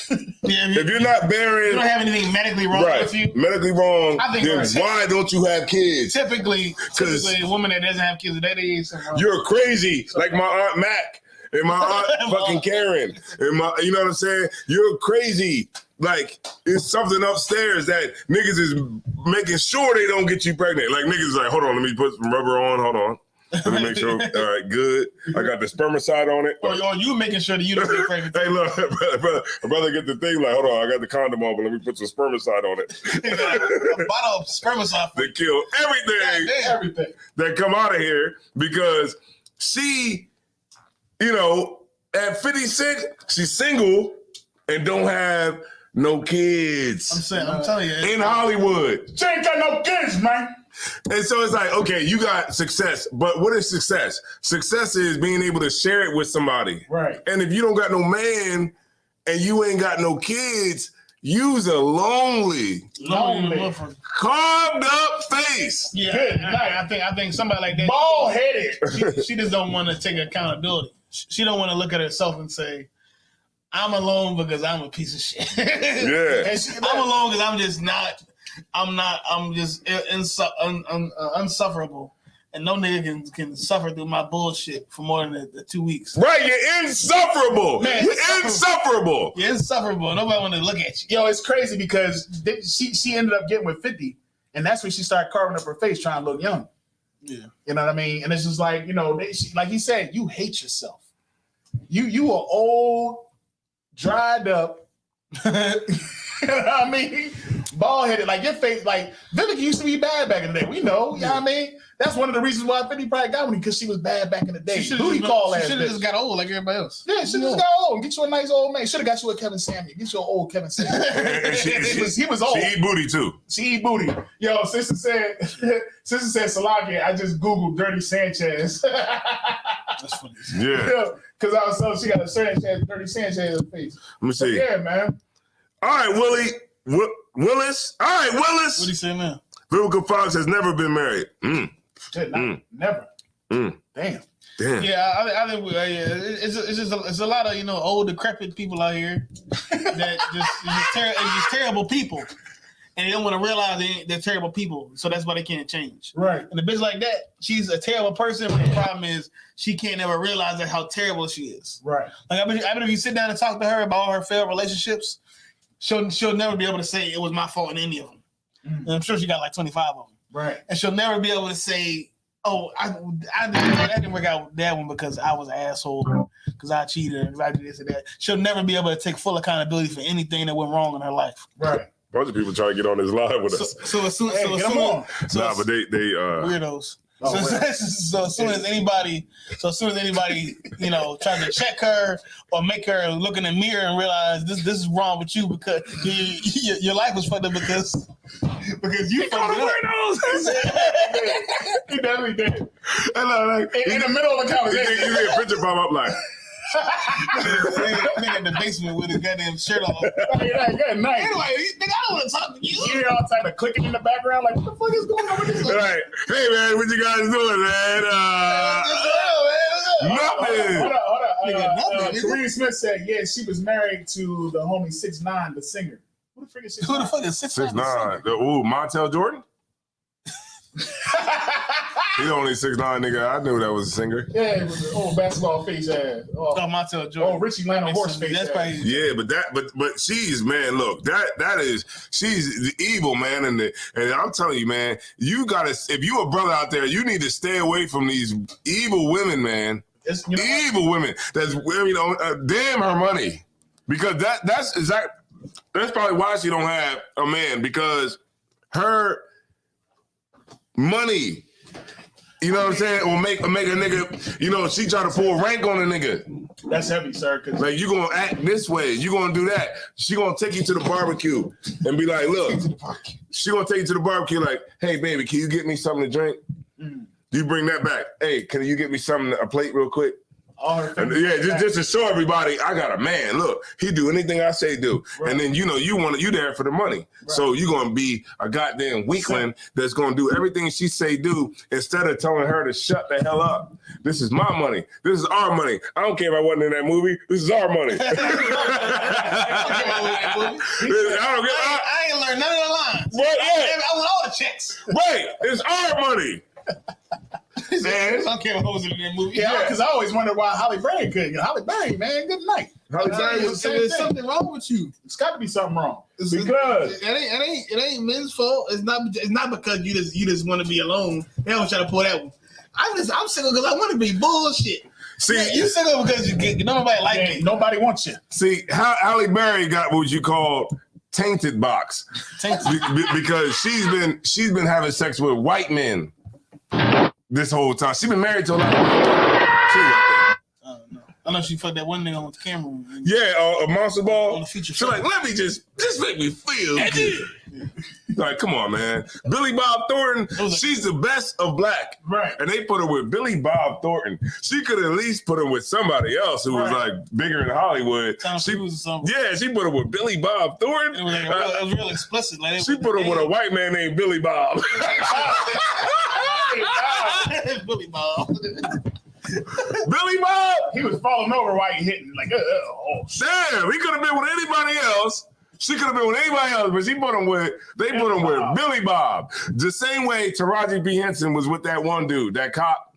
if you're not barren, you don't have anything medically wrong with you. Medically wrong, I think then why don't you have kids? Typically a woman that doesn't have kids at that age, you're crazy. Like my Aunt Mac and my Aunt fucking Karen. And you know what I'm saying? You're crazy. Like, it's something upstairs that niggas is making sure they don't get you pregnant. Like, niggas is like, hold on, let me put some rubber on. Hold on. Let me make sure. All right, good. I got the spermicide on it. Or you making sure that you don't get pregnant. Hey, look, brother get the thing like, hold on, I got the condom on, but let me put some spermicide on it. A bottle of spermicide. They kill everything that come out of here because she, at 56, she's single and don't have no kids. I'm telling you. In Hollywood. She ain't got no kids, man. And so it's like, okay, you got success, but what is success? Success is being able to share it with somebody. Right. And if you don't got no man and you ain't got no kids, you's a lonely, carved up face. Yeah, I think somebody like that, bald headed. She just don't want to take accountability. She don't want to look at herself and say, I'm alone because I'm a piece of shit. Yeah. I'm alone because I'm just unsufferable. And no nigga can suffer through my bullshit for more than the 2 weeks. Right, you're insufferable. Man, you're insufferable. You're insufferable. Nobody want to look at you. Yo, it's crazy because she ended up getting with 50. And that's when she started carving up her face trying to look young. Yeah. You know what I mean? And it's just like, like he said, you hate yourself. You are old, dried up, you know what I mean? Bald headed, like your face, like Vivica used to be bad back in the day. We know, you know what I mean? That's one of the reasons why 50 probably got with me, because she was bad back in the day. She should have just got old like everybody else. Yeah, she just got old. Get you a nice old man. Should have got you a Kevin Samuel. Get you an old Kevin Samuel. he was old. She eat booty too. She eat booty. Yo, sister said Salaki, I just Googled Dirty Sanchez. That's funny. Yeah. Because I was so she got a Sanchez, Dirty Sanchez in the face. Let me see. Yeah, man. All right, Willis. All right, Willis. What do you say now? Vivica Fox has never been married. Never. Mm. Damn. Damn. Yeah, I think it's a lot of old decrepit people out here that just terrible people, and they don't want to realize they're terrible people, so that's why they can't change. Right. And a bitch like that, she's a terrible person, but the problem is she can't ever realize how terrible she is. Right. Like I bet if you sit down and talk to her about all her failed relationships, she'll never be able to say it was my fault in any of them. And I'm sure she got like 25 of them. Right. And she'll never be able to say, "Oh, I didn't work out with that one because I was an asshole, because I cheated, because I did this and that." She'll never be able to take full accountability for anything that went wrong in her life. Right. Bunch of people try to get on this live with us. So as soon Hey, get 'em on. But they weirdos. Oh, So as soon as anybody, tries to check her or make her look in the mirror and realize this is wrong with you because your life was fucked up because you fucked it up. He definitely did. In the middle of the conversation, you see a picture pop up like. Nigga in the basement with his goddamn shirt on. Good night. Anyway, nigga, I don't want to talk to you. You hear all type of clicking in the background, like, what the fuck is going on with this? Right. Hey man, what you guys doing, man? Nothing. Hold up. Nigga. Kareem Smith said, yeah, she was married to the homie 6ix9ine, the singer. Who the frick is 6ix9ine? Who the fuck is 6ix9ine. Ooh, Montel Jordan? He only 6'9" nigga. I knew that was a singer. Yeah, it was an old basketball face ass. Montel Jordan. Richie Lano horse face. That's probably Yeah, but she's, man, look, she's the evil, man, and I'm telling you, man, you gotta, if you a brother out there, you need to stay away from these evil women, man. Evil women. That's damn her money, because that's probably why she don't have a man, because her money. You know what I'm saying? Or make a nigga, she try to pull rank on a nigga. That's heavy, sir. Like, you gonna act this way, you gonna do that. She gonna take you to the barbecue and be like, look, she gonna take you to the barbecue like, hey, baby, can you get me something to drink? You bring that back. Hey, can you get me something, a plate real quick? Just to show everybody, I got a man. Look, he do anything I say do. Right. And then you there for the money. Right. So you gonna be a goddamn weakling that's gonna do everything she say do instead of telling her to shut the hell up. This is my money. This is our money. I don't care if I wasn't in that movie. This is our money. I ain't learned none of the lines. Right, I want all the checks. Right, it's our money. Man, I don't care what was in that movie. Yeah, because I always wondered why Holly Berry couldn't get Holly Berry, man. Good night. Holly Berry was there's something wrong with you. It's got to be something wrong. Because it ain't men's fault. It's not because you just want to be alone. They don't try to pull that one. I'm single because I want to be bullshit. See, you single because nobody like you. Nobody wants you. See, Halle Berry got what you call tainted box, because she's been having sex with white men this whole time. She's been married to a lot of men. I know she fucked that one nigga on the camera. Yeah, a monster ball. On the feature She's like, let me just make me feel good. Like, come on, man. Billy Bob Thornton, she's the best of black. Right. And they put her with Billy Bob Thornton. She could at least put her with somebody else who was like bigger in Hollywood. She put her with Billy Bob Thornton. It was real explicit. Like, she put her with a white man named Billy Bob. Billy Bob. Billy Bob. He was falling over while he hitting. Like, damn, he could have been with anybody else. She could have been with anybody else, but they put him with Billy Bob. The same way Taraji P. Henson was with that one dude, that cop,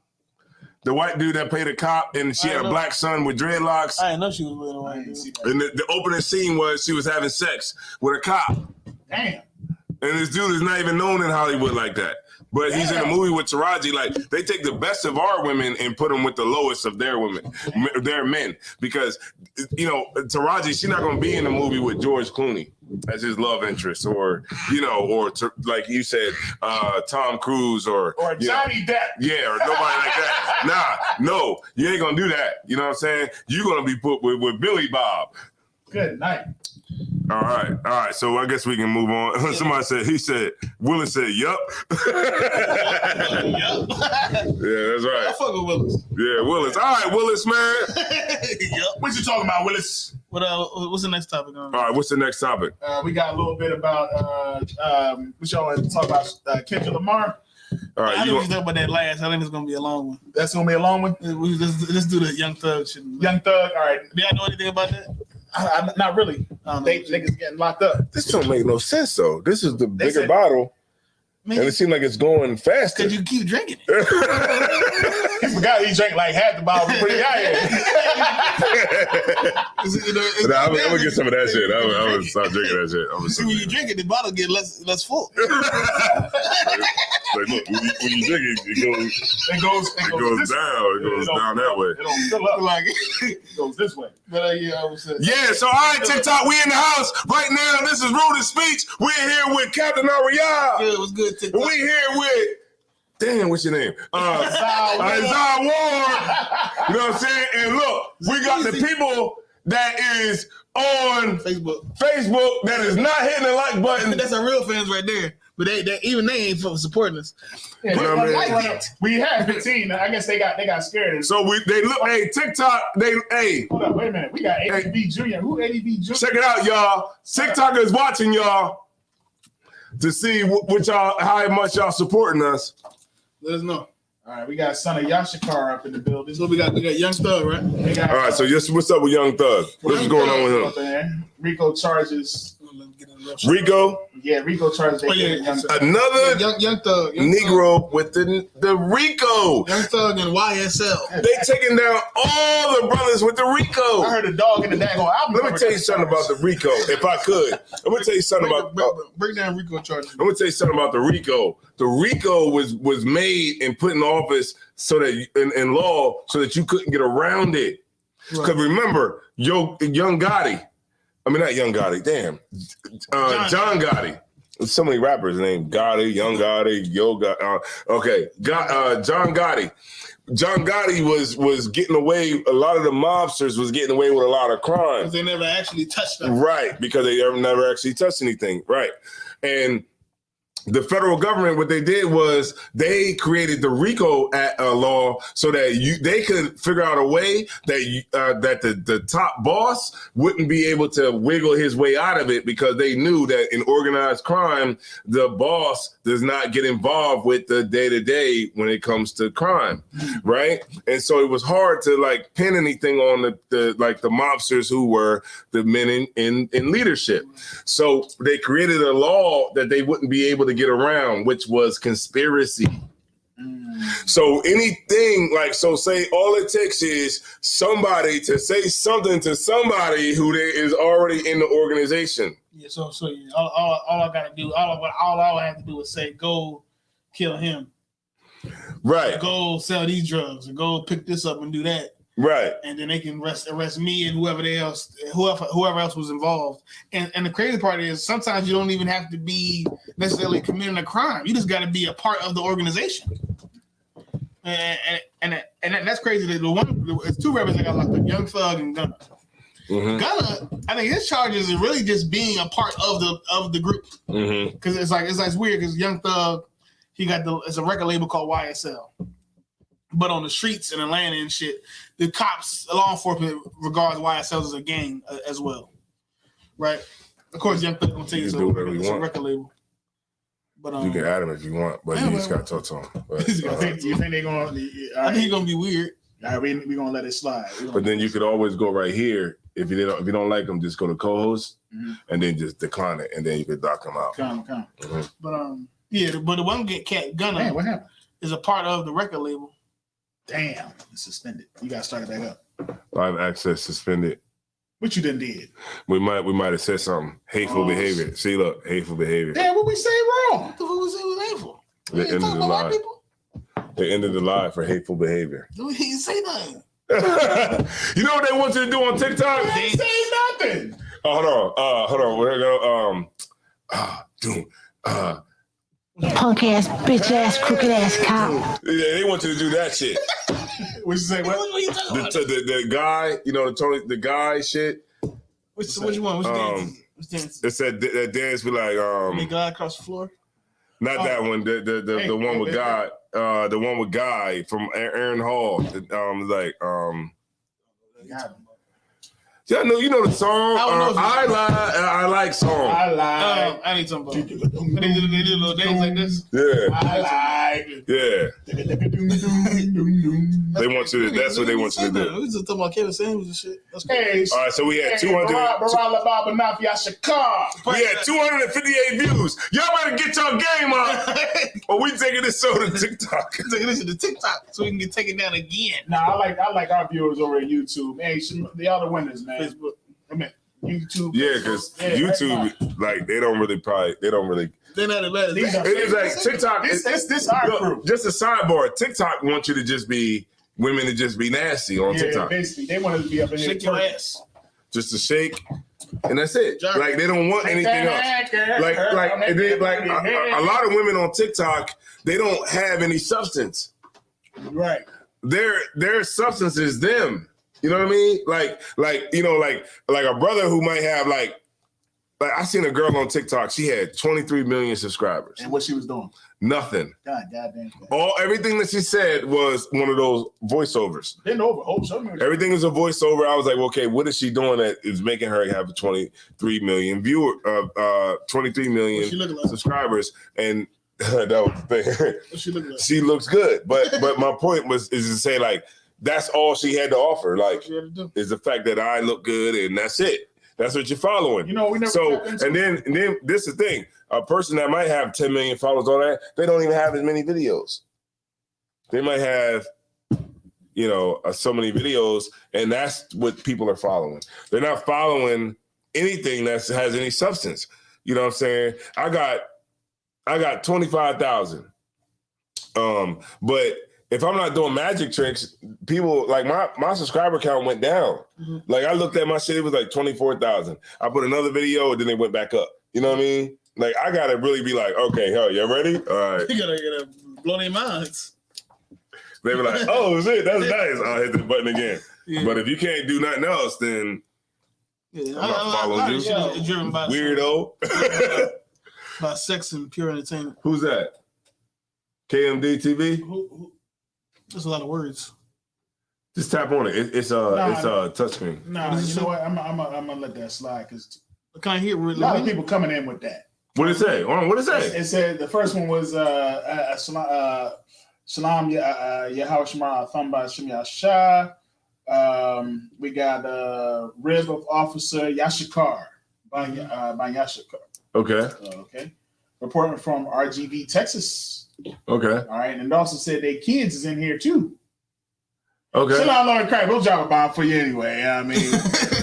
the white dude that played a cop, and she had a black son with dreadlocks. I didn't know she was with a white dude. And the opening scene was she was having sex with a cop. Damn. And this dude is not even known in Hollywood like that. But he's in a movie with Taraji. Like, they take the best of our women and put them with the lowest of their women, their men. Because, Taraji, she's not going to be in a movie with George Clooney as his love interest, or like you said, Tom Cruise or Johnny Depp. Yeah, or nobody like that. No, you ain't going to do that. You know what I'm saying? You're going to be put with Billy Bob. Good night. All right. So I guess we can move on. Somebody Willis said, yup. Yup. Yeah, that's right. I fuck with Willis. Yeah, Willis. All right, Willis, man. Yup. What you talking about, Willis? What's the next topic? All right, what's the next topic? We got a little bit about, what y'all want to talk about, Kendrick Lamar? All right, I you know want, you talking about that last. I think it's gonna be a long one. That's gonna be a long one. Let's do the Young Thug shit. Young Thug. All right. Do y'all know anything about that? Not really. I don't know. They niggas getting locked up. this don't make no sense though. This is the bigger said- bottle, Man, and it seems like it's going faster. because you keep drinking it. He forgot he drank like half the bottle before he got here. Nah, I'm gonna get some of that shit. I'm gonna stop drinking that shit. I'm gonna See, stop when you drinking. drink it, the bottle get less full. Like, look, when you drink it, it goes this way. down. It goes down that way. It don't fill up. Like, It goes this way. but yeah, I was saying. Yeah, so all right, TikTok, we in the house right now. This is Rude Speech. We're here with Captain Ariel. Good, it was good. And TikTok. we here with, damn, what's your name? Zah Ward. You know what I'm saying? And look, we got the people that is on Facebook. that is not hitting the like button. That's our real fans right there. But they even they ain't fucking supporting us. Yeah, You know what I mean? we had 15. I guess they got scared. And So they look, hey, TikTok, hey, hold up, wait a minute. We got ADB Jr. Who ADB Jr.? check it out, y'all. TikTok is watching y'all to see what y'all, how much y'all supporting us. Let us know. All right, we got son of Yashikar up in the building. So we got Young Thug, right? We got, All right, so just what's up with Young Thug? What's going on with him? him? Rico charges. Rico, Yeah, Rico charges. Oh, yeah. another Young Thug. Negro with the Rico. Young Thug and YSL. They taking down all the brothers with the Rico. I heard a dog in the daggone album. Let me tell you something about the Rico, if I could. I'm gonna tell you something about. Break down Rico charges. I'm gonna tell you something about the Rico. The Rico was made and put in office so that in law so that you couldn't get around it. Because remember, Young Gotti. I mean, not Young Gotti. Damn, John Gotti. There's so many rappers named Gotti, Young Gotti, Yo Gotti. John Gotti. John Gotti was getting away. A lot of the mobsters was getting away with a lot of crime. Because they never actually touched them. Right, because they never actually touched anything. Right. And the federal government, what they did was they created the RICO law so that they could figure out a way that that the top boss wouldn't be able to wiggle his way out of it, because they knew that in organized crime, the boss does not get involved with the day-to-day when it comes to crime, right? And so it was hard to like pin anything on the mobsters who were the men in leadership. So they created a law that they wouldn't be able to get around, which was conspiracy. So anything say all it takes is somebody to say something to somebody who is already in the organization. Yeah, so yeah, all I gotta do, all I have to do is say, go kill him. Right. Go sell these drugs, or go pick this up and do that. Right. And then they can arrest me and whoever else was involved. And the crazy part is sometimes you don't even have to be necessarily committing a crime. You just got to be a part of the organization. And that's crazy. It's two rappers that got locked up: Young Thug and Gunna. Mm-hmm. Gunna, I think his charges is really just being a part of the group. Because it's weird because Young Thug, it's a record label called YSL. But on the streets in Atlanta and shit, the cops, law enforcement regards YSL as a gang as well, right? Of course, Young Thug gonna tell you it's a record label. But you can add him if you want, but you just got to talk to him. But, You think they're gonna? I think he's gonna be weird. All right, we gonna let it slide. But then you could always go right here. If you don't like him, just go to co-host and then just decline it, and then you could dock him out. Come. But but the one cat Gunna Man, what happened? is a part of the record label. Damn, it's suspended. You gotta start it back up. Live access suspended. What you done did? We might have said something. Hateful behavior. See, look, hateful behavior. Damn, what we say wrong? What the fuck was it hateful? They ended the live. They ended the live for hateful behavior. He didn't say nothing. You know what they want you to do on TikTok? They ain't say nothing. Hold on. We're gonna Punk ass, bitch ass, crooked ass cop. Yeah, they want you to do that shit. What you say? What? What you talking about? The guy, the guy shit. What you want? Which dance? It's that dance be like Make God across the floor. Not that one. The one with God. The one with Guy from Aaron Hall. Yeah, no, you know the song. I like song. I lied. I need something. They do a little dance like this. Yeah. I lied. Yeah. They want you to. That's what they want you to do. We just talking about Kevin Samuels and shit. That's Hey, crazy. All right, so we had 200. We had 258 views. Y'all better get your game up, or we taking this show to TikTok. Taking this to TikTok so we can get taken down again. Nah, I like our viewers over at YouTube. Hey, the other winners, man. Facebook. I mean, YouTube. Yeah, because YouTube, like, they don't really. They're not the best. It's like TikTok. This our crew. Just a sidebar. TikTok wants you to just be women to just be nasty on TikTok. Basically, they want us to be up in here. Shake your ass. Just to shake, and that's it. Like they don't want anything else. Like a lot of women on TikTok, they don't have any substance. Right. Their substance is them. You know what I mean? Like a brother who might have like I seen a girl on TikTok. She had 23 million subscribers. And what she was doing? Nothing. Goddamn. Everything that she said was one of those voiceovers. Been over. Oh, show me. Everything is a voiceover. I was like, okay, what is she doing that is making her have 23 million 23 million subscribers? And that was the thing. What she look like? She looks good, but my point is to say like that's all she had to offer. Like is the fact that I look good and that's it. That's what you're following. We never. So and then this is the thing. A person that might have 10 million followers on that, they don't even have as many videos. They might have, so many videos, and that's what people are following. They're not following anything that has any substance. You know what I'm saying? I got 25,000. But if I'm not doing magic tricks, people like my subscriber count went down. Mm-hmm. Like I looked at my shit, it was like 24,000. I put another video, and then it went back up. You know what I mean? Like I gotta really be like, okay, hell, you ready? All right. You gotta blow their minds. They were like, oh shit, that's nice. I'll hit the button again. Yeah. But if you can't do nothing else, then I'm not following you. Driven by weirdo. About sex and pure entertainment. Who's that? KMD TV? Who? There's a lot of words. Just tap on it. It's a touchscreen. Nah, you know what? I'm gonna let that slide because can I hear a lot of people coming in with that. What did it say? What did it say? It said the first one was Salam Yahweh Shema Thamba Shem Yasha. We got Rib of Officer Yashikar by Yashikar. Okay. Okay. Reporting from RGV, Texas. Okay. All right. And it also said their kids is in here too. Okay. Shalom, Lord Christ. We'll drop a bomb for you anyway. I mean,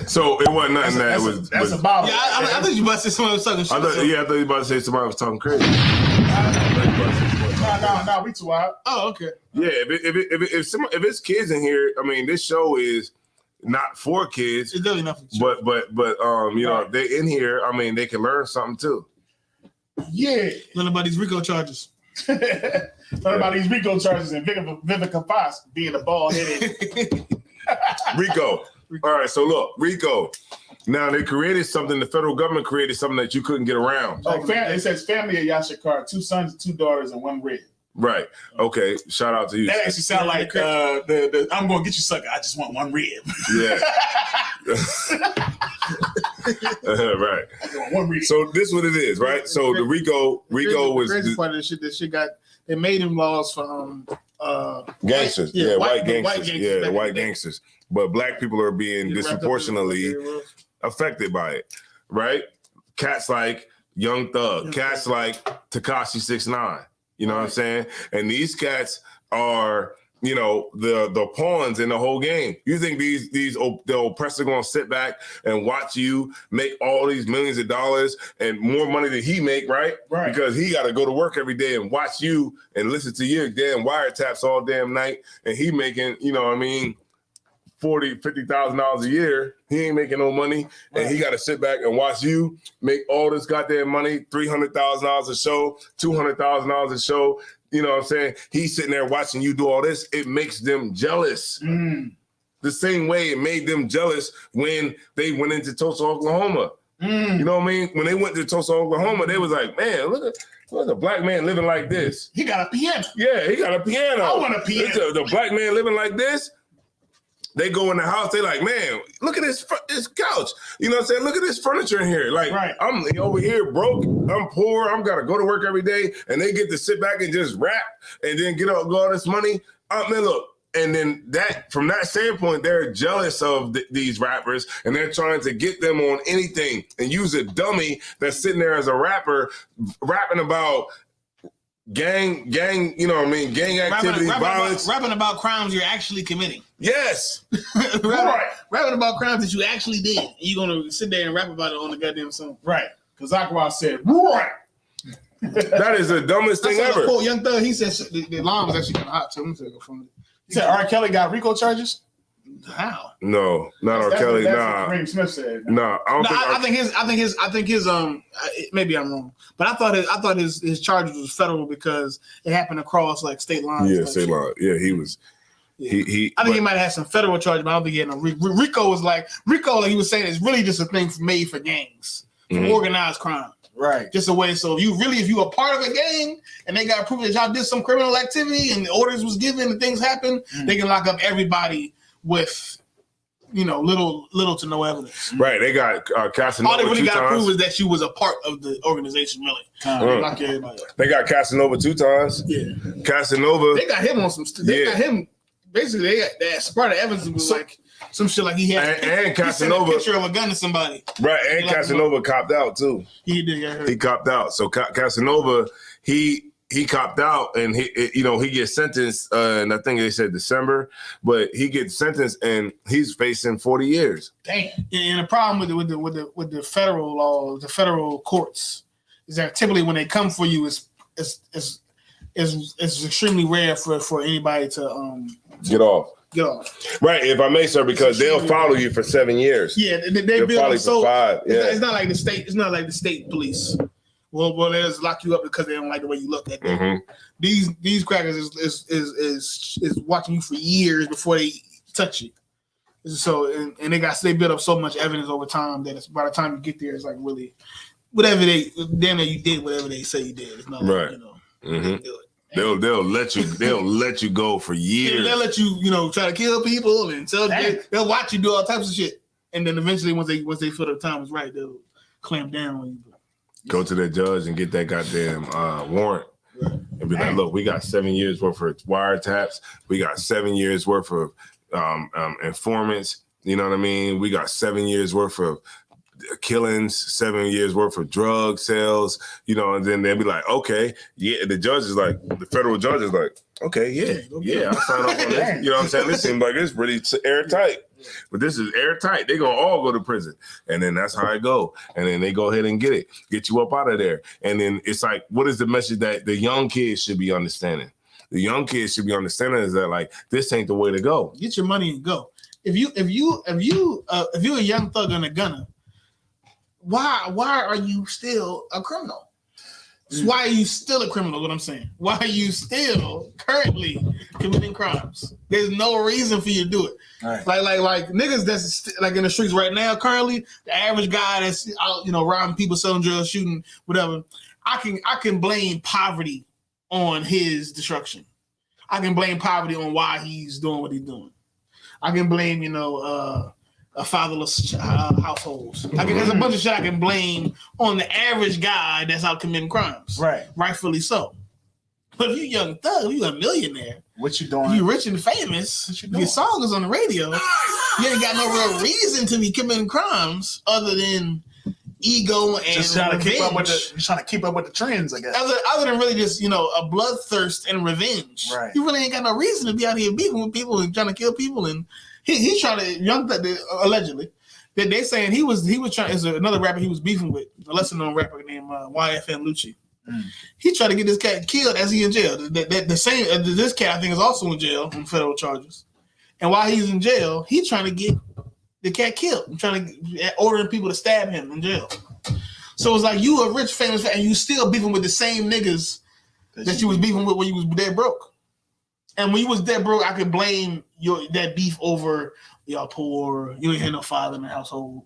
so it wasn't nothing that was. That's a bomb. Yeah, I think you about to say somebody was talking shit. I thought you were about to say somebody was talking crazy. No, we too out. Oh, okay. Yeah, if it's kids in here, I mean, this show is not for kids. It's definitely not for kids. But if they're in here, I mean, they can learn something too. Yeah. Learn about these RICO charges. Learn about these RICO charges and Vivica Fox being a bald-headed. RICO. All right, so look, RICO. Now they created something. The federal government created something that you couldn't get around. Oh, it says family of Yashikar, 2 sons, 2 daughters, and 1 rib. Right. Okay. Shout out to you. That actually sounds like the I'm gonna get you sucker. I just want 1 rib. Yeah. Right. I just want 1 rib. So this is what it is, right? So the RICO was the crazy part of the shit. That shit got. They made them laws for gangsters. White gangsters. White day. gangsters. But black people are being disproportionately affected by it, right? Cats like Young Thug, cats like Tekashi 6ix9ine. You know what I'm saying? And these cats are, the pawns in the whole game. You think the oppressor gonna sit back and watch you make all these millions of dollars and more money than he make, right? Right. Because he got to go to work every day and watch you and listen to your damn wiretaps all damn night, and he making, $40,000, $50,000 a year. He ain't making no money, and he got to sit back and watch you make all this goddamn money, $300,000 a show, $200,000 a show. You know what I'm saying? He's sitting there watching you do all this. It makes them jealous. The same way it made them jealous when they went into Tulsa, Oklahoma. You know what I mean? When they went to Tulsa, Oklahoma, they was like, man, look at a black man living like this. He got a piano. Yeah, he got a piano. I want a piano. The black man living like this. They go in the house, they like, man, look at this couch. You know what I'm saying? Look at this furniture in here. Like, I'm over here broke, I'm poor, I'm gotta go to work every day, and they get to sit back and just rap and then get all this money. Man, look, and then from that standpoint, they're jealous of these rappers, and they're trying to get them on anything and use a dummy that's sitting there as a rapper, rapping about gang, you know what I mean, gang activity, violence. Rapping about crimes you're actually committing. Yes. Rapping about crimes that you actually did. And you're going to sit there and rap about it on the goddamn song. Right. Because Aqua said, right. That is the dumbest thing ever. Quote, Young Thug, he said the line was actually kind of hot too. He said R. Kelly got RICO charges? How? No, not R. Kelly. That's nah. what Ray Smith said. Nah, I think his maybe I'm wrong, but I thought his charges was federal because it happened across like state lines. Yeah, state line. Yeah, he was. Yeah. I think he might have had some federal charges, but I don't think he had no RICO. Like he was saying, is really just a thing made for gangs, for organized crime. Right. Just a way. So if you were part of a gang and they got proof that y'all did some criminal activity and the orders was given and things happened, they can lock up everybody with, little to no evidence. Right. They got Casanova. All they really got to prove is that you was a part of the organization, really. Lock everybody up. They got Casanova 2 times. Yeah. Casanova. They got him on some. They got him. Basically, they got that part of evidence was like some shit like he had. And Casanova he sent a picture of a gun to somebody. Right. And Casanova copped out too. He did get hurt. He copped out. So Casanova, he copped out, and he gets sentenced. And I think they said December, but he gets sentenced, and he's facing 40 years. Damn. And the problem with the federal law, the federal courts, is that typically when they come for you, it's extremely rare for anybody to get off. Right, if I may, sir, because they'll follow you for 7 years. Yeah, they'll follow you for 5. Yeah. It's not like the state. It's not like the state police. Well, they just lock you up because they don't like the way you look at them. Mm-hmm. These crackers is watching you for years before they touch you. So and they build up so much evidence over time that it's, by the time you get there, it's like really whatever you did whatever they say you did. It's not like, Mm-hmm. they do it. They'll let you go for years. They'll let you try to kill people and they'll watch you do all types of shit. And then eventually once they feel the time is right, they'll clamp down on you. Go to the judge and get that goddamn warrant. And be like, look, we got 7 years worth of wiretaps. We got 7 years worth of informants. You know what I mean? We got 7 years worth of killings, 7 years worth of drug sales, and then they'll be like, okay, yeah. The judge is like, the federal judge is like, okay, yeah, I'll sign off on this. You know what I'm saying? This seems like it's really airtight. But this is airtight. They're going to all go to prison. And then that's how it go. And then they go ahead and get you up out of there. And then it's like, what is the message that the young kids should be understanding? The young kids should be understanding is that, like, this ain't the way to go. Get your money and go. If you're a young thug and a gunner, why are you still a criminal? Why are you still a criminal? What I'm saying. Why are you still currently committing crimes? There's no reason for you to do it. Right. Like niggas that's like in the streets right now. Currently, the average guy that's out, robbing people, selling drugs, shooting, whatever. I can blame poverty on his destruction. I can blame poverty on why he's doing what he's doing. I can blame a fatherless households. There's a bunch of shit I can blame on the average guy that's out committing crimes. Right. Rightfully so. But if you young thug, you a millionaire. What you doing? You rich and famous. Your song is on the radio. You ain't got no real reason to be committing crimes other than ego and just trying to keep up with the trends, I guess. Other than really just, a bloodthirst and revenge. Right. You really ain't got no reason to be out here beefing with people and trying to kill people. And he's trying to allegedly that they're saying he was trying. There's another rapper he was beefing with, a lesser known rapper named YFN Lucci. He tried to get this cat killed as he in jail. This cat I think is also in jail on federal charges. And while he's in jail, he's trying to get the cat killed. I'm trying to ordering people to stab him in jail. So it's like you a rich famous and you still beefing with the same niggas that you was beefing with when you was dead broke. And when you was dead broke, I could blame that beef over y'all poor, you ain't had no father in the household.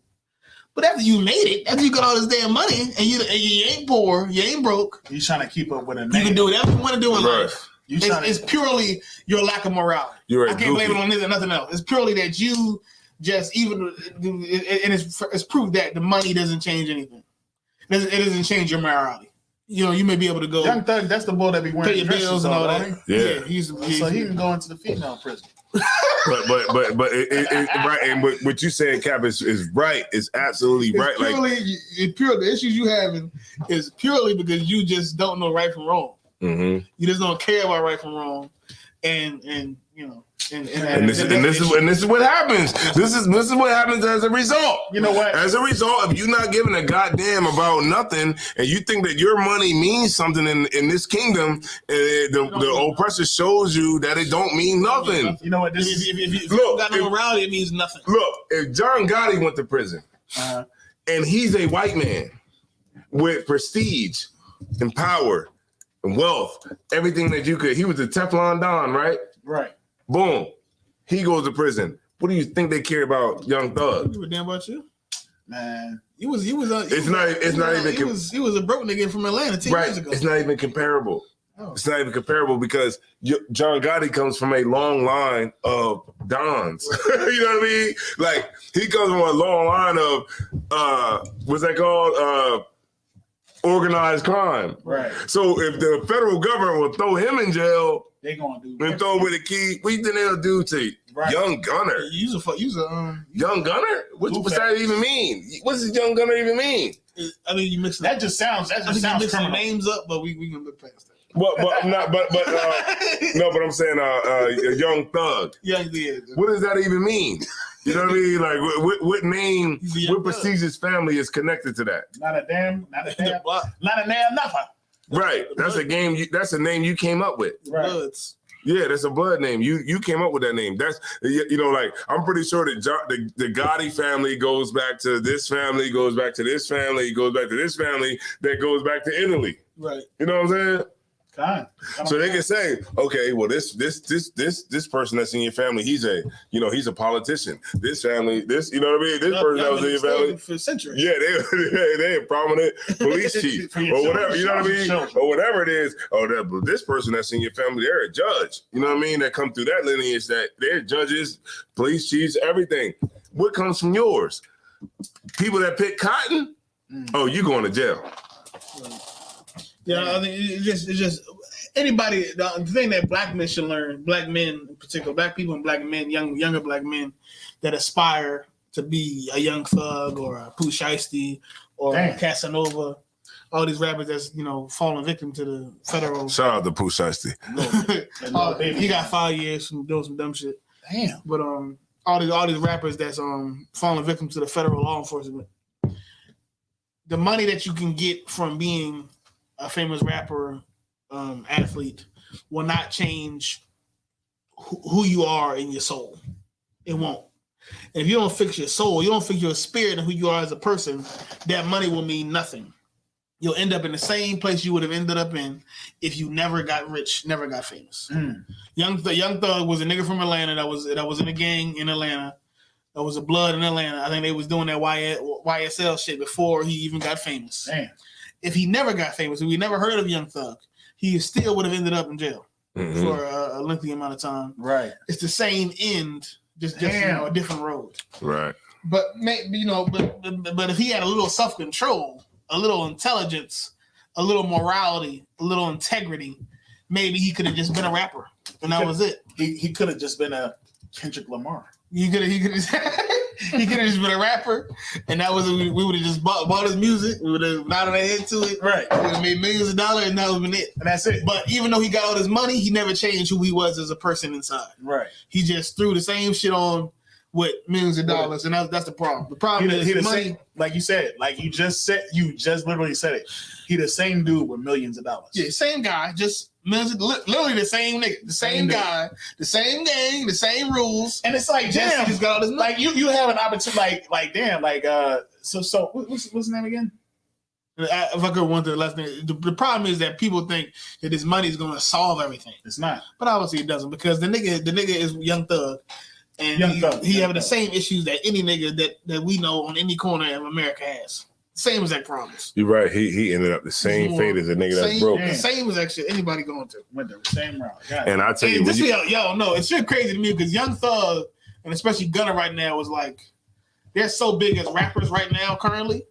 But after you made it, after you got all this damn money, and you ain't poor, you ain't broke. You trying to keep up with a name. You can do whatever you want to do in life. It's purely your lack of morality. I can't blame it on this and nothing else. It's purely that you just and it's proof that the money doesn't change anything. It doesn't change your morality. You know, you may be able to go. Young Thug, that's the boy that be wearing pay your bills and all that. Yeah. So he can go into the female prison. but right, and what you saying, Cap, is right. It's absolutely right. The issues you having is purely because you just don't know right from wrong. Mm-hmm. You just don't care about right from wrong, and you know, and this is what happens. This is what happens as a result. You know what? As a result of you not giving a goddamn about nothing, and you think that your money means something in this kingdom, the oppressor shows you that it don't mean nothing. You know what? If you don't got no morality, it means nothing. Look, if John Gotti went to prison, and he's a white man with prestige and power and wealth, everything that you could, he was a Teflon Don, right? Right. Boom. He goes to prison. What do you think they care about Young Thug? You were damn about you, man. He was a broke nigga from Atlanta 10 years ago. It's not even comparable. Oh. It's not even comparable because John Gotti comes from a long line of dons. You know what I mean? Like he comes from a long line of what's that called? Organized crime. Right. So if the federal government will throw him in jail, they gonna do and throw with a key. What do you think they'll do to Young Gunner? Young Gunner? What's that even mean? What does Young Gunner even mean? I mean, you mixed that. Just sounds. That just sounds criminal. Names up, but we can look past that. But I'm not. But no. But I'm saying Young Thug. What does that even mean? You know what I mean? Like, what name, what prestigious family is connected to that? Not a damn nothing. Right. That's a game. That's a name you came up with. Right. Yeah, that's a blood name. You came up with that name. That's like I'm pretty sure that the Gotti family goes back to this family, goes back to this family, goes back to this family, that goes back to Italy. Right. You know what I'm saying? So they can say, okay, well, this person that's in your family, he's a politician. This family, this, you know what I mean? This person that was in your family for centuries. Yeah, they a prominent police chief or whatever, you know what I mean? Or whatever it is. This person that's in your family, they're a judge. You know what I mean? That come through that lineage, that they're judges, police chiefs, everything. What comes from yours? People that pick cotton? Oh, you going to jail. Yeah, I think it's just anybody. The thing that black men should learn, black men in particular, black people and black men, younger black men that aspire to be a Young Thug or a Pooh Shiesty or a Casanova, all these rappers that's falling victim to the federal. Shout out to Pooh Shiesty. He got 5 years from doing some dumb shit. Damn. But all these rappers that's falling victim to the federal law enforcement. The money that you can get from being a famous rapper, athlete, will not change who you are in your soul. It won't. And if you don't fix your soul, you don't fix your spirit and who you are as a person, that money will mean nothing. You'll end up in the same place you would have ended up in if you never got rich, never got famous. Young Thug was a nigga from Atlanta that was in a gang in Atlanta. That was a blood in Atlanta. I think they was doing that YSL shit before he even got famous. Damn. If he never got famous, if we never heard of Young Thug, he still would have ended up in jail for a lengthy amount of time. Right. It's the same end, just a different road. Right. But but if he had a little self-control, a little intelligence, a little morality, a little integrity, maybe he could have just been a rapper, and that was it. He could have just been a Kendrick Lamar. He could have just been a rapper, and that was we would have just bought his music. We would have nodded our head to it. Right. We would have made millions of dollars, and that would have been it. And that's it. But even though he got all this money, he never changed who he was as a person inside. Right. He just threw the same shit on with millions of dollars, and that's the problem. The problem is money. Same, like you said, you just literally said it. He the same dude with millions of dollars. Yeah, same guy, just literally the same nigga, the same guy, the same gang, the same rules. And it's like, damn, he's got all this money. Like you have an opportunity, so what's his name again? If I could want the last name, the problem is that people think that this money is going to solve everything. It's not, but obviously it doesn't, because the nigga is Young Thug, and he having the same issues that any nigga that we know on any corner of America has. Same exact problems. You're right. He ended up the same fate as a nigga that's broke. Same exact shit anybody going to. Went the same route. And I tell you, it's shit crazy to me because Young Thug and especially Gunna right now is like they're so big as rappers right now currently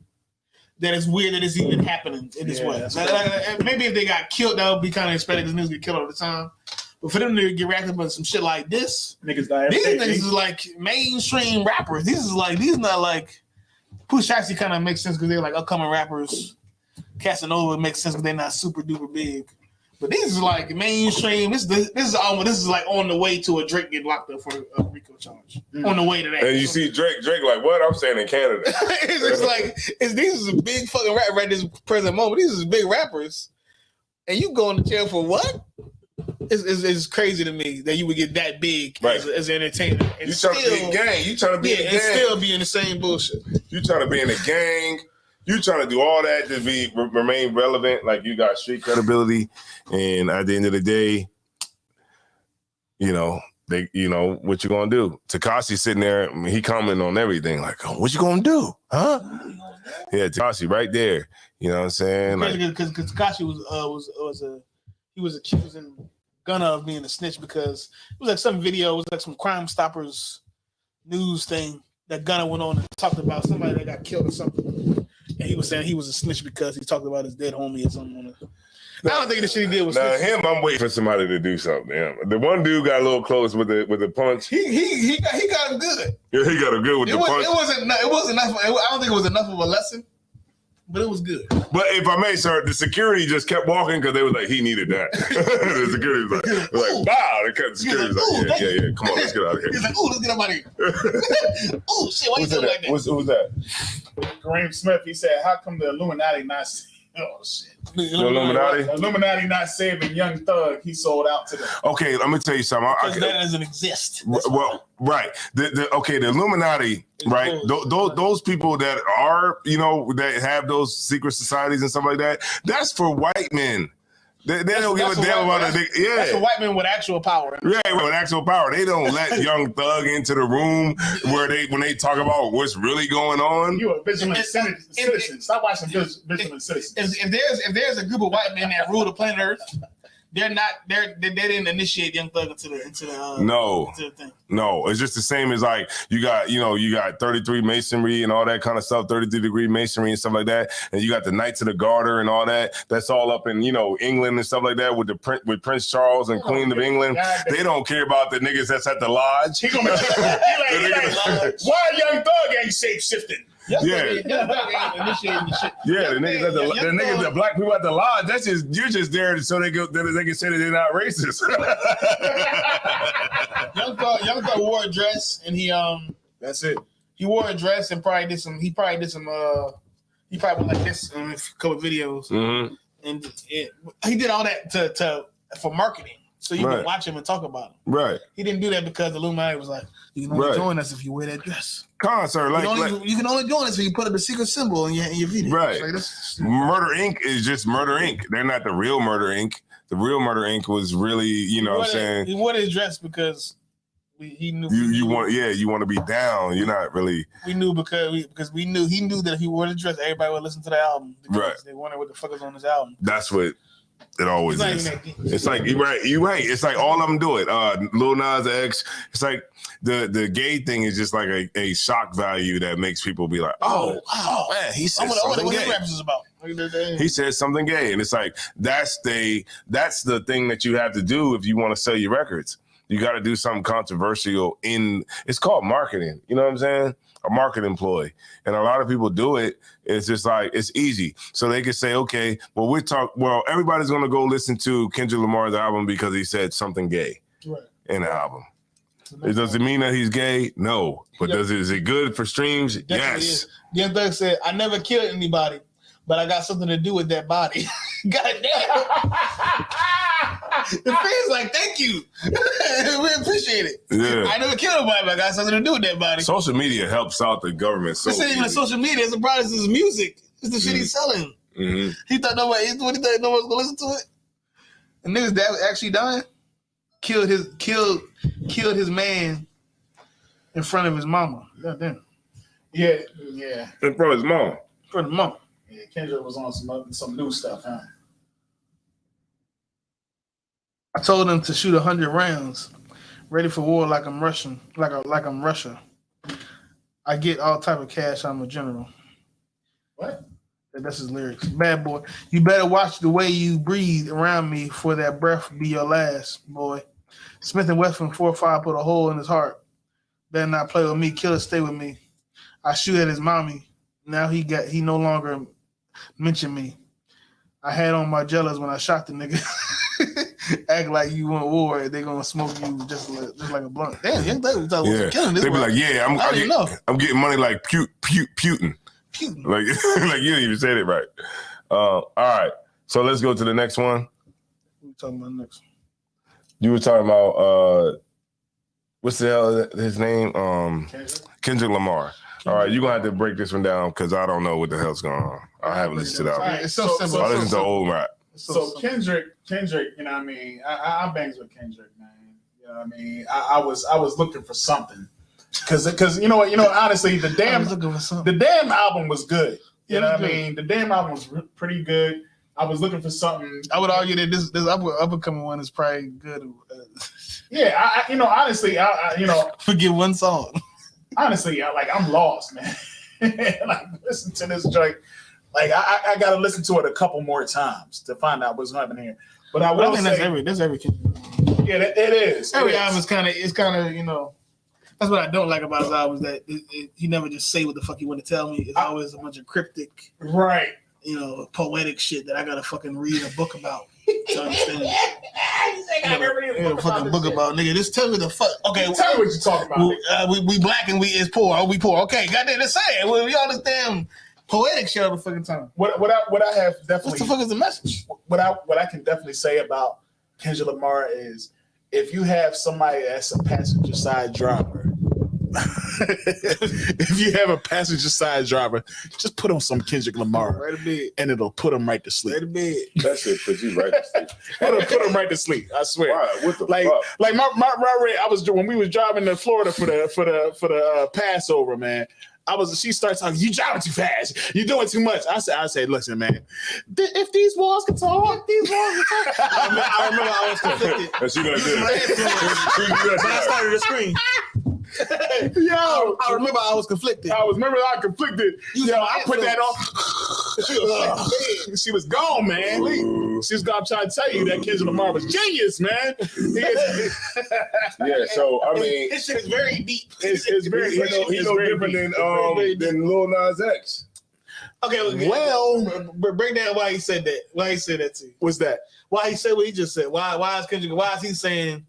that it's weird that it's even happening in this way. Maybe if they got killed, that would be kind of expected because niggas get killed all the time. But for them to get wrapped up in some shit like this, these niggas is like mainstream rappers. These not like Push actually kind of makes sense because they're like upcoming rappers. Casanova makes sense because they're not super duper big. But these is like mainstream. This is like on the way to a Drake getting locked up for a RICO charge. On the way to that. And you see Drake like, what? I'm saying in Canada. It's just like these is big fucking rappers right this present moment. These is big rappers, and you going to jail for what? It's crazy to me that you would get that big as an entertainer. And you trying to be in gang. You trying to be in a gang. And still be in the same bullshit. You trying to be in a gang. You trying to do all that to remain relevant, like you got street credibility, and at the end of the day, what you gonna do? Tekashi sitting there, he commenting on everything, like, oh, what you gonna do, huh? Yeah, Tekashi right there. You know what I'm saying? Because Tekashi was accusing Gunna of being a snitch because it was like some video, it was like some Crime Stoppers news thing that Gunna went on and talked about somebody that got killed or something. And he was saying he was a snitch because he talked about his dead homie or something. I don't think the shit he did was. Now him, I'm waiting for somebody to do something. Yeah. The one dude got a little close with the punch. He got him good. Yeah, he got him good with the punch. It wasn't enough. I don't think it was enough of a lesson, but it was good. But if I may, sir, the security just kept walking because they was like, he needed that. The security was like, wow. The security was like, yeah. Come on, let's get out of here. He's like, ooh, let's get up out of here. Ooh, shit, why you doing like that? Who's that? Kareem Smith, he said, how come the Illuminati not... Oh, shit. The Illuminati? The Illuminati not saving Young Thug. He sold out to them. Okay, let me tell you something. Because that doesn't exist. Well, right. The Illuminati, right? Those people that are, that have those secret societies and stuff like that, that's for white men. They don't give a damn about it. Yeah, that's for white men with actual power. Yeah, with actual power. They don't let Young Thug into the room when they talk about what's really going on. You a vigilant citizen. Stop watching Vigilant Citizens. If there's a group of white men that rule the planet Earth, they didn't initiate Young Thug into the thing. No, it's just the same as like you got 33 Masonry and all that kind of stuff, 33-degree Masonry and stuff like that, and you got the Knights of the Garter and all that. That's all up in England and stuff like that with Prince Charles and Queen of England. They don't care about the niggas that's at the lodge. He gonna why Young Thug ain't shape shifting? Yeah, the niggas, the black people at the lodge. You're just there so they can say that they're not racist. Young Thug wore a dress and he That's it. He wore a dress and probably did some. He probably went like this in a couple of videos, and he did all that for marketing. So you can watch him and talk about him. Right. He didn't do that because the Illuminati was like, you can only join us if you wear that dress. Concert, you can only join us if you put up a secret symbol in your video. Right. Like, Murder Inc. is just Murder Inc. They're not the real Murder Inc. The real Murder Inc. was really, what I'm saying. He wore his dress because he knew. You want to be down. You're not really. We knew because he knew that if he wore the dress, everybody would listen to the album. Right. They wondered what the fuck is on this album. That's what. It always is. It's like you right. It's like all of them do it. Lil Nas X. It's like the gay thing is just like a shock value that makes people be like, oh man, he said something gay. He said something gay, and it's like that's the thing that you have to do if you want to sell your records. You got to do something controversial it's called marketing. You know what I'm saying? A marketing ploy. And a lot of people do it. It's just like, it's easy. So they can say, okay, everybody's going to go listen to Kendrick Lamar's album because he said something gay in the album. Does it mean that he's gay? No. But is it good for streams? Yes. Young Thug said, I never killed anybody, but I got something to do with that body. God damn. The fans like, thank you. We appreciate it. Yeah. I never killed nobody, but I got something to do with that body. Social media helps out the government. This ain't even social media. It's a product. It's his music. It's the shit he's selling. Mm-hmm. He thought nobody was gonna listen to it. And niggas that actually dying killed his man in front of his mama. God damn. Yeah. In front of his mom. For the moment. Yeah, Kendrick was on some new stuff, huh? I told him to shoot 100 rounds, ready for war like I'm Russian, like I'm Russia. I get all type of cash. I'm a general. What? That's his lyrics. Bad boy. You better watch the way you breathe around me, for that breath be your last, boy. Smith & Wesson 4-5 put a hole in his heart. Better not play with me. Killer, stay with me. I shoot at his mommy. Now he no longer mention me. I had on my jealous when I shot the nigga. Act like you want war, they gonna smoke you just like a blunt. Damn, young Thug was killing this. They be bro. like, yeah, I'm getting money like Putin. Putin. Like like you didn't even say it right. All right, so let's go to the next one. What we talking about next? You were talking about what's the hell is his name? Kendrick Lamar. All right, you're gonna have to break this one down because I don't know what the hell's going on. I haven't listened to that one. It's so simple. I listen to old rap. So Kendrick, you know what I mean? I bangs with Kendrick, man. You know what I mean? I was looking for something. Cause you know what, honestly, the damn album was good. You know what I mean? The damn album was pretty good. I was looking for something. I would argue that this upcoming one is probably good. Yeah, honestly, forget one song. Honestly, I'm lost, man. Like, listen to this joint. Like, I got to listen to it a couple more times to find out what's happening here. But I will say that's every kid. Yeah, it is. Every album is kind of that's what I don't like about his albums, that he never just say what the fuck he want to tell me. It's always a bunch of cryptic, right? Poetic shit that I gotta fucking read a book about to understand. Fucking book about, nigga. Just tell me the fuck. Okay, tell me what you talking about. We black and we is poor. Oh, we poor. Okay, goddamn, let's say it. We all this damn poetic shit all the fucking time. What I have definitely. What the fuck is the message? What I can definitely say about Kendrick Lamar is, if you have somebody that's a passenger side driver, if you have a passenger side driver, just put on some Kendrick Lamar, right to bed, and it'll put him right to sleep. Right to bed. That shit put you right to sleep. put him right to sleep. I swear. Wow, what the like fuck? when we was driving to Florida for the Passover, man. She starts talking, you driving too fast. You're doing too much. I said, listen, man, if these walls can talk, I remember I was conflicted. And she gonna do it. But I started to scream. Yo, I remember I was conflicted. I put that on. She was gone, man. She was gonna try to tell you that Kendrick Lamar was genius, man. Yeah, so I mean, this shit is very deep. It's very, he's no different than Lil Nas X. Okay, well, break down why he said that. Why he said that to you? What's that? Why he said what he just said? Why is Kendrick? Why is he saying?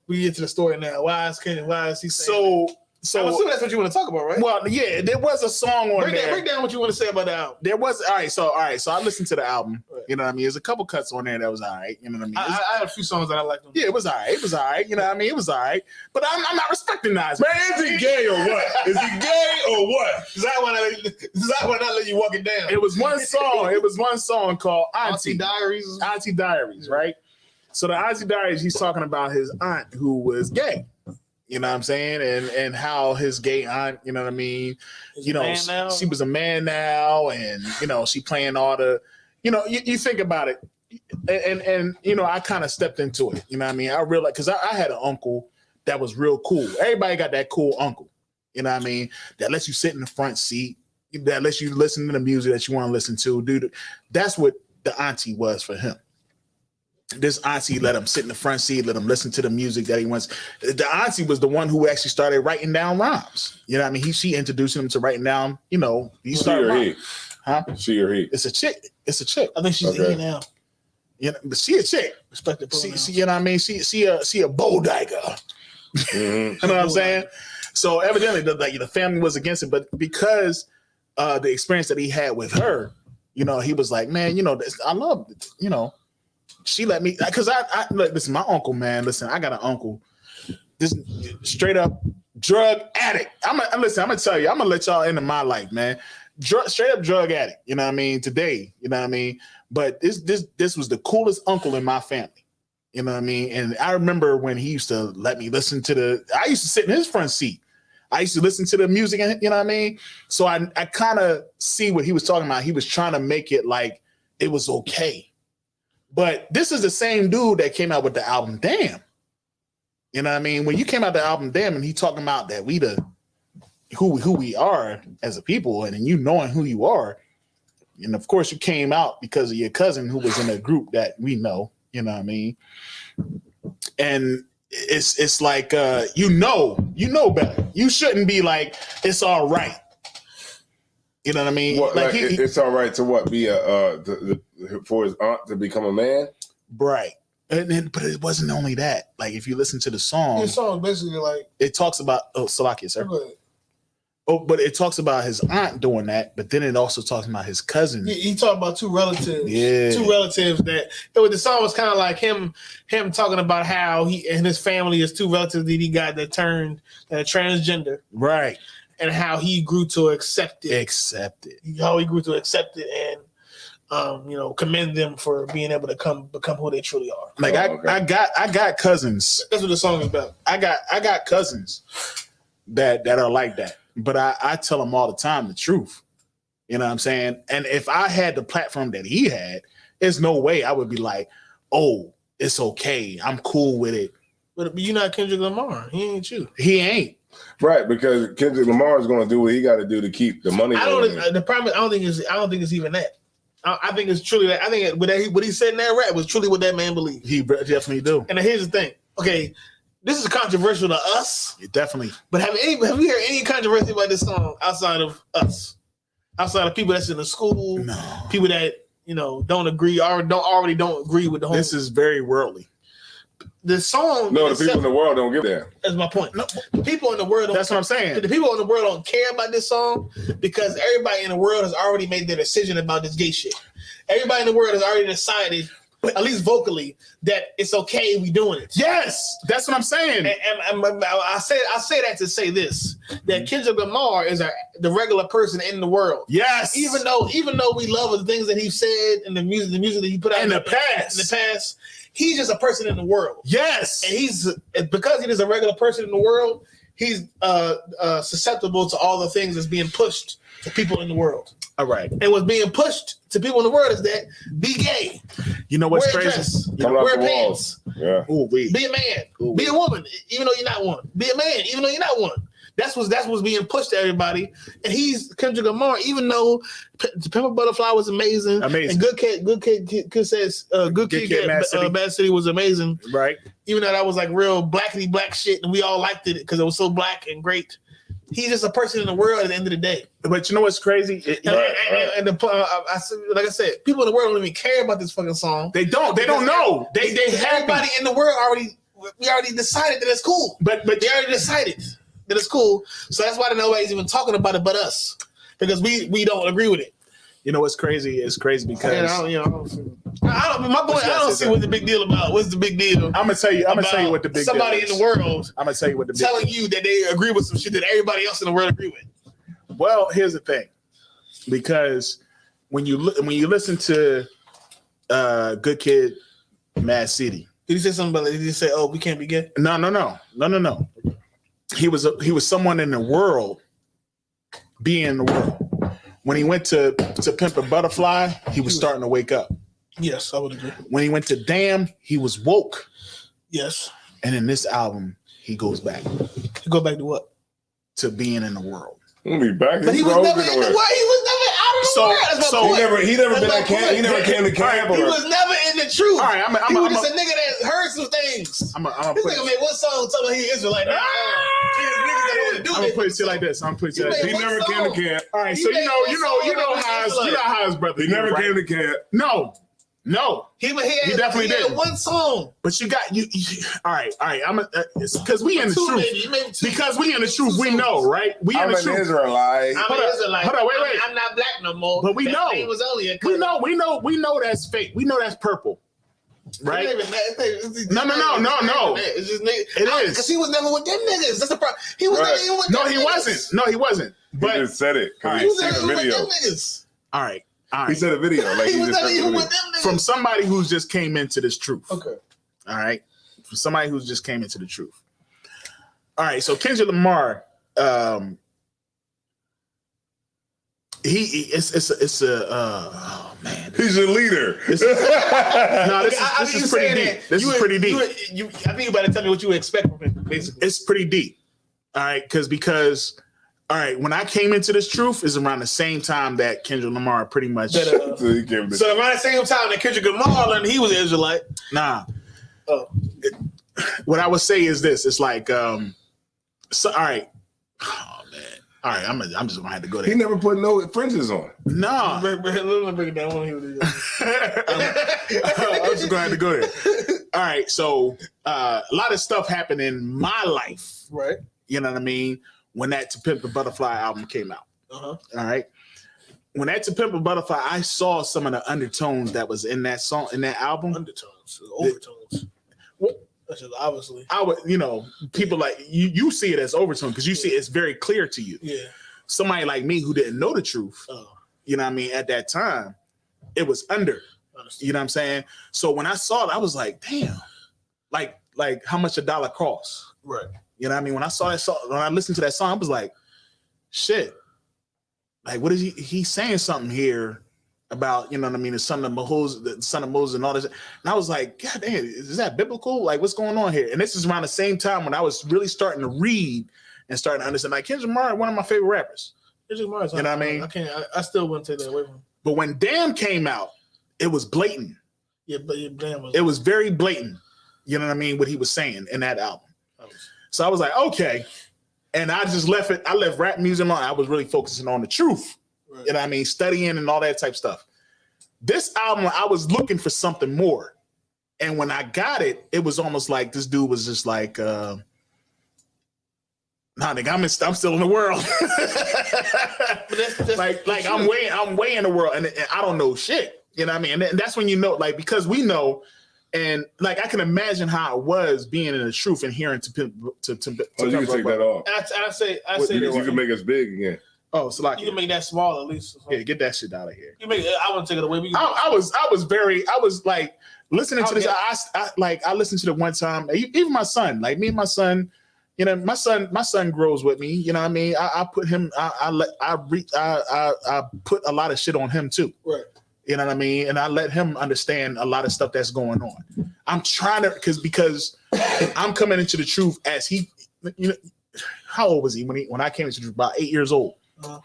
We get to the story now. Why is Kendrick? Why is he saying? So I'm assuming that's what you want to talk about, right? Well, yeah, there was a song on there. Break down what you want to say about the album. There was all right. So I listened to the album. Right. You know what I mean? There's a couple cuts on there that was all right. You know what I mean? I had a few songs that I liked. Yeah, it was all right. It was all right. You know what I mean? It was all right. But I'm not respecting Nas. Man, is he gay or what? Is he gay or what? Does that one not let you walk it down? It was one song. It was one song called Auntie Diaries. Auntie Diaries, right? So the Auntie Diaries, he's talking about his aunt who was gay. You know what I'm saying? And how his gay aunt, you know what I mean? She was a man now, and she playing all the, you think about it, and I kind of stepped into it. You know what I mean? I realized, because I had an uncle that was real cool. Everybody got that cool uncle. You know what I mean? That lets you sit in the front seat, that lets you listen to the music that you want to listen to. Dude, that's what the auntie was for him. This auntie let him sit in the front seat, let him listen to the music that he wants. The auntie was the one who actually started writing down rhymes. You know what I mean? She introduced him to writing down, he started rhyming. Huh? She or he? It's a chick. It's a chick. I think she's okay. E now. But she a chick. Respected. She, you know what I mean? She a bow digger. Mm-hmm. You know what I'm saying? So evidently the family was against it, but because the experience that he had with her, he was like, man, I love it, She let me, because I look, listen, my uncle, man, listen, I got an uncle, this straight up drug addict. I'm gonna tell you, I'm gonna let y'all into my life, man. Straight up drug addict, you know what I mean? Today, you know what I mean? But this was the coolest uncle in my family, you know what I mean? And I remember when he used to let me listen to I used to sit in his front seat. I used to listen to the music, and you know what I mean? So I kind of see what he was talking about. He was trying to make it like it was okay. But this is the same dude that came out with the album Damn. You know what I mean? When you came out the album Damn, and he talking about that we who we are as a people, and then you knowing who you are, and of course you came out because of your cousin who was in a group that we know, you know what I mean? And it's like you know better. You shouldn't be like it's all right. You know what I mean? What, like it's all right to what be for his aunt to become a man, right? But it wasn't only that. Like if you listen to the song, basically like it talks about Salakia, sir. Oh, but it talks about his aunt doing that, but then it also talks about his cousin. He talked about two relatives. Yeah. Two relatives the song was kind of like him talking about how he and his family is two relatives that he got that are transgender. Right. And how he grew to accept it. How he grew to accept it and commend them for being able to become who they truly are. Like I got cousins. That's what the song is about. I got cousins that are like that. But I tell them all the time the truth. You know what I'm saying? And if I had the platform that he had, there's no way I would be like, oh, it's okay. I'm cool with it. But you're not Kendrick Lamar. He ain't you. He ain't. Right, because Kendrick Lamar is going to do what he got to do to keep the money. The problem. I don't think it's even that. I think it's truly that. I think what he said in that rap was truly what that man believed. He definitely do. And here's the thing. Okay, this is controversial to us. Definitely. But have you heard any controversy about this song outside of us? Outside of people that's in the school, no. People that don't agree or don't agree with the whole. This is very worldly. The song. No, the people in the world don't give that. That's my point. No, the people in the world. That's what I'm saying. The people in the world don't care about this song because everybody in the world has already made their decision about this gay shit. Everybody in the world has already decided, at least vocally, that it's okay we doing it. Yes, that's what I'm saying. And I say that to say this: that Kendrick Lamar is the regular person in the world. Yes, even though we love the things that he said and the music that he put out in the past. He's just a person in the world. Yes. And because he is a regular person in the world, he's susceptible to all the things that's being pushed to people in the world. All right. And what's being pushed to people in the world is that be gay. You know what's wear crazy? Wear pants. Yeah. Be a man. Be a woman, even though you're not one. Be a man, even though you're not one. That's what's being pushed to everybody. And he's Kendrick Lamar, even though Pimp a Butterfly was amazing. And Good Kid, Bad City was amazing. Right. Even though that was like real blackity black shit, and we all liked it because it was so black and great. He's just a person in the world at the end of the day. But you know what's crazy? Like I said, people in the world don't even care about this fucking song. They don't know. They everybody in the world we already decided that it's cool. But they already decided that it's cool. So that's why nobody's even talking about it but us. Because we don't agree with it. You know what's crazy? It's crazy because I don't see what the big deal about. What's the big deal? I'm gonna tell you what the big somebody deal is. in the world. I'm gonna tell you what the big telling you that they agree with some shit that everybody else in the world agree with. Well, here's the thing, because when you listen to Good Kid, Mad City, did he say something about? Did he say, "Oh, we can't be gay"? No. He was someone in the world, being in the world. When he went to Pimp a Butterfly, he was starting to wake up. Yes, I would agree. When he went to Damn, he was woke. Yes. And in this album, he goes back. He go back to what? To being in the world. He'll be back. But he was never in the world. He was never out of the world. So he never been at camp. He never came to camp. He was never in the truth. All right, he was just a nigga that heard some things. This nigga made one song telling he Israelite. I'm gonna put it to you like this. He never came to camp. All right, so you know how his brother. He never came to camp. No. He definitely did. One song. But you got you all right. I'm because we in the truth. Because we in the truth, we know, right? We in the truth. I'm an Israelite. Hold on, wait. I'm not black no more. But we know. It was only a we know that's fake. We know that's purple. Right? No. It's just niggas. It is. Because he was never with them niggas. That's the problem. He was never even with them niggas. No, he wasn't. But he just said it. He was never even with them niggas. All right. He said a video. Like he was never even with them niggas. From somebody who's just came into this truth. Okay. All right. From somebody who's just came into the truth. All right. So Kendrick Lamar it's a oh man, He's a leader. this is pretty deep. This is pretty deep. I think you better tell me what you expect from him. Basically, It's pretty deep. All right, because all right, when I came into this truth is around the same time that Kendrick Lamar pretty much. So he came to- so around the same time that Kendrick Lamar learned he was an Israelite. Nah. Oh. What I would say is this: it's like, so all right. Oh man. All right, I'm just gonna have to go there. He never put no fringes on. No, Let me break it down. I want to hear what it is. I'm just gonna have to go there. All right, so a lot of stuff happened in my life. Right. You know what I mean? When that To Pimp a Butterfly album came out. Uh-huh. All right. When that To Pimp a Butterfly, I saw some of the undertones that was in that song, in that album. Undertones, overtones. That's just obviously. I would, people like you see it as overtone because you see it's very clear to you. Yeah. Somebody like me who didn't know the truth, you know what I mean, at that time, it was under. You know what I'm saying? So when I saw it, I was like, damn, like how much a dollar costs. Right. You know what I mean? When I saw that song, when I listened to that song, I was like, shit. Like, what is he's saying something here about, you know what I mean, the son of Moses and all this. And I was like, God damn, is that biblical? Like, what's going on here? And this is around the same time when I was really starting to read and starting to understand. Like, Kendrick Lamar, one of my favorite rappers. Kendrick Lamar, you know what I mean? I still wouldn't take that away from him. But when Damn came out, it was blatant. Yeah, but Damn was. It was very blatant. You know what I mean? What he was saying in that album. So I was like, okay. And I just left it. I left rap music alone. I was really focusing on the truth. Right. You know what I mean? Studying and all that type of stuff. This album, I was looking for something more. And when I got it, it was almost like this dude was just like, nah, nigga, I'm still in the world. Like I'm way in the world and I don't know shit. You know what I mean? And that's when you know, like, because we know. And like I can imagine how it was being in the truth and hearing to you can take that off. I say you can make us big again. Oh, so like you can make that small at least. Yeah, get that shit out of here. I want to take it away. I was like listening to this. I listened to it one time. Even my son, like me and my son, you know, my son grows with me. You know what I mean? I put him. I put a lot of shit on him too. Right. You know what I mean? And I let him understand a lot of stuff that's going on. I'm trying to, because I'm coming into the truth as he, you know, how old was he when I came into the truth? About 8 years old. Uh-huh.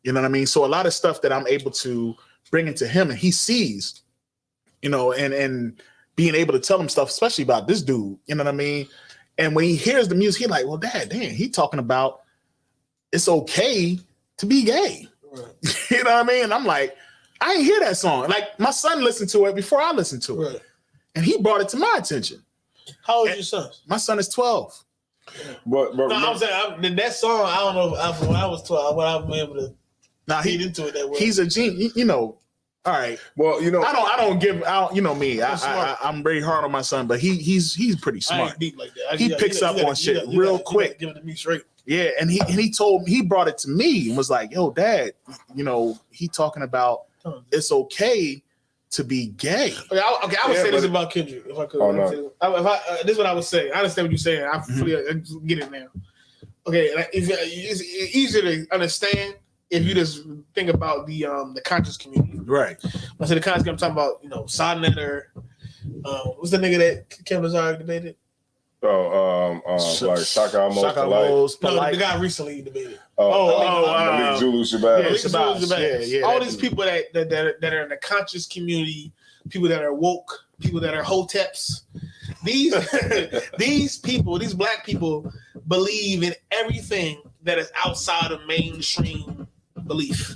You know what I mean? So a lot of stuff that I'm able to bring into him and he sees, you know, and being able to tell him stuff, especially about this dude, you know what I mean? And when he hears the music, he's like, well, damn, he talking about it's okay to be gay. Right. You know what I mean? And I'm like, I ain't hear that song. Like my son listened to it before I listened to it. Right. And he brought it to my attention. How old is your son? My son is 12. But no, I'm saying that song, I don't know if when I was 12, when I was able to feed into it that way. He's a genius, you know. All right. Well, you know, I don't give out, you know me. I'm very hard on my son, but he's pretty smart. I ain't deep like that. He picks up on shit real quick. Give it to me straight. Yeah, and he brought it to me and was like, yo, Dad, you know, he talking about it's okay to be gay. Okay, I would say this about Kendrick, if I could. This is what I would say. I understand what you're saying. I get it now. Okay, like, it's easier to understand if you just think about the conscious community. Right. When I say the conscious community, I'm talking about, you know, Sonnetter. What's the nigga that Kim Lazar debated? Like Shaka Amos, no, the guy recently debated. Malik Zulu Shabazz. Yeah. All these people that are in the conscious community, people that are woke, people that are hoteps. These people, these black people, believe in everything that is outside of mainstream belief.